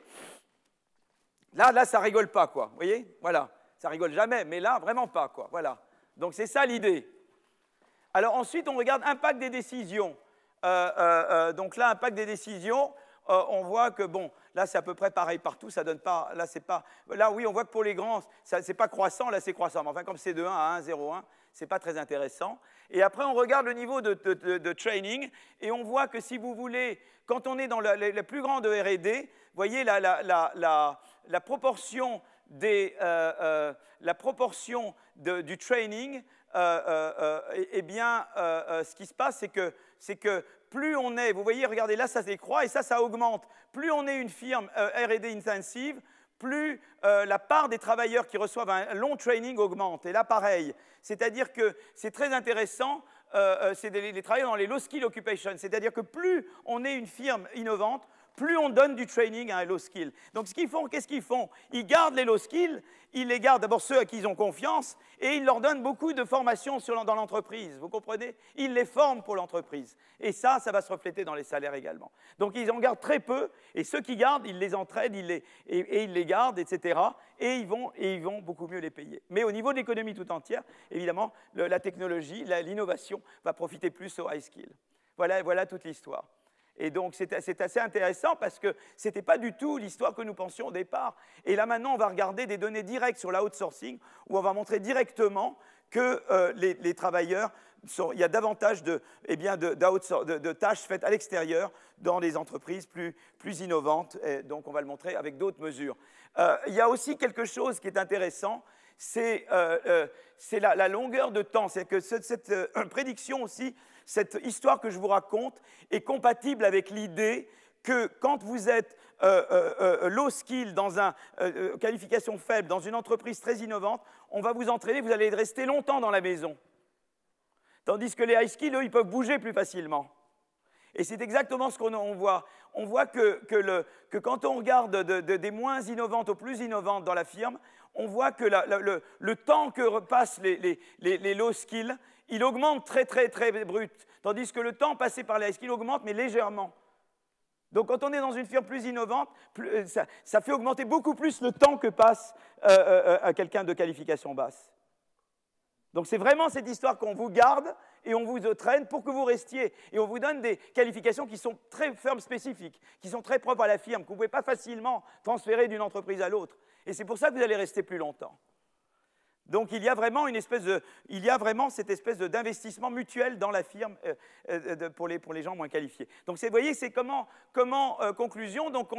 Là, ça rigole pas, quoi. Vous voyez? Voilà. Ça rigole jamais, mais là, vraiment pas, quoi. Voilà. Donc, c'est ça l'idée. Alors, ensuite, on regarde impact des décisions. Donc là, impact des décisions, on voit que, bon, là, c'est à peu près pareil partout, ça donne pas, là, c'est pas, là, oui, on voit que pour les grands, c'est pas croissant, là, c'est croissant. Mais enfin, comme c'est de 1 à 1,01, c'est pas très intéressant. Et après, on regarde le niveau de training, et on voit que si vous voulez, quand on est dans les plus grands de R&D, vous voyez, la proportion du training, eh bien, ce qui se passe, c'est que plus on est, vous voyez, regardez, là, ça décroît et ça augmente. Plus on est une firme R&D intensive, plus la part des travailleurs qui reçoivent un long training augmente. Et là, pareil. C'est-à-dire que c'est très intéressant, c'est les travailleurs dans les low skill occupations. C'est-à-dire que plus on est une firme innovante, plus on donne du training à un low skill. Donc, qu'est-ce qu'ils font? Ils gardent les low skills, ils les gardent d'abord ceux à qui ils ont confiance, et ils leur donnent beaucoup de formation dans l'entreprise. Vous comprenez? Ils les forment pour l'entreprise. Et ça va se refléter dans les salaires également. Donc, ils en gardent très peu, et ceux qui gardent, ils les entraînent, et ils les gardent, etc. Et ils vont beaucoup mieux les payer. Mais au niveau de l'économie tout entière, évidemment, la technologie, l'innovation va profiter plus aux high skills. Voilà toute l'histoire. Et donc, c'est assez intéressant parce que ce n'était pas du tout l'histoire que nous pensions au départ. Et là, maintenant, on va regarder des données directes sur l'outsourcing où on va montrer directement que les travailleurs, il y a davantage de tâches faites à l'extérieur dans des entreprises plus innovantes. Et donc, on va le montrer avec d'autres mesures. Il y a aussi quelque chose qui est intéressant, c'est la longueur de temps. C'est que cette prédiction aussi, cette histoire que je vous raconte est compatible avec l'idée que quand vous êtes low skill, dans une qualification faible, dans une entreprise très innovante, on va vous entraîner, vous allez rester longtemps dans la maison. Tandis que les high skills, eux, ils peuvent bouger plus facilement. Et c'est exactement ce qu'on voit. On voit que quand on regarde des moins innovantes aux plus innovantes dans la firme, on voit que le temps que passent les low skills, il augmente très, très, très brut. Tandis que le temps passé par les high skills augmente, mais légèrement. Donc, quand on est dans une firme plus innovante, ça fait augmenter beaucoup plus le temps que passe à quelqu'un de qualification basse. Donc, c'est vraiment cette histoire qu'on vous garde et on vous traîne pour que vous restiez. Et on vous donne des qualifications qui sont très firmes spécifiques, qui sont très propres à la firme, que vous ne pouvez pas facilement transférer d'une entreprise à l'autre. Et c'est pour ça que vous allez rester plus longtemps. Donc, il y a vraiment cette espèce d'investissement mutuel dans la firme pour les gens moins qualifiés. Donc, vous voyez, c'est conclusion. Donc,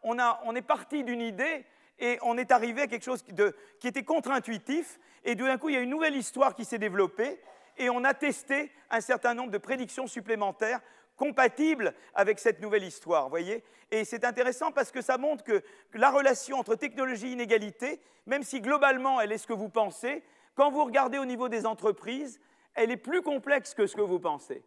on est parti d'une idée et on est arrivé à quelque chose qui était contre-intuitif. Et d'un coup, il y a une nouvelle histoire qui s'est développée et on a testé un certain nombre de prédictions supplémentaires compatibles avec cette nouvelle histoire, voyez. Et c'est intéressant parce que ça montre que la relation entre technologie et inégalité, même si globalement elle est ce que vous pensez, quand vous regardez au niveau des entreprises, elle est plus complexe que ce que vous pensez.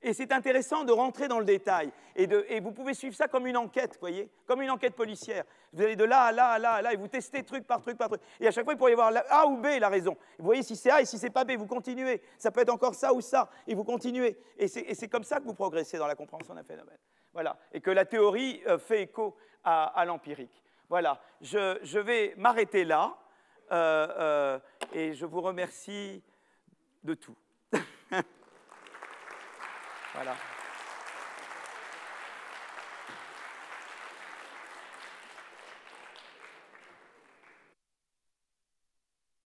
Et c'est intéressant de rentrer dans le détail. Et vous pouvez suivre ça comme une enquête, vous voyez, comme une enquête policière. Vous allez de là à là, à là, à là, et vous testez truc par truc par truc. Et à chaque fois, il pourrait y avoir A ou B, la raison. Vous voyez si c'est A et si c'est pas B, vous continuez. Ça peut être encore ça ou ça, et vous continuez. Et c'est comme ça que vous progressez dans la compréhension d'un phénomène. Voilà. Et que la théorie fait écho à l'empirique. Voilà. Je vais m'arrêter là, et je vous remercie de tout. Voilà.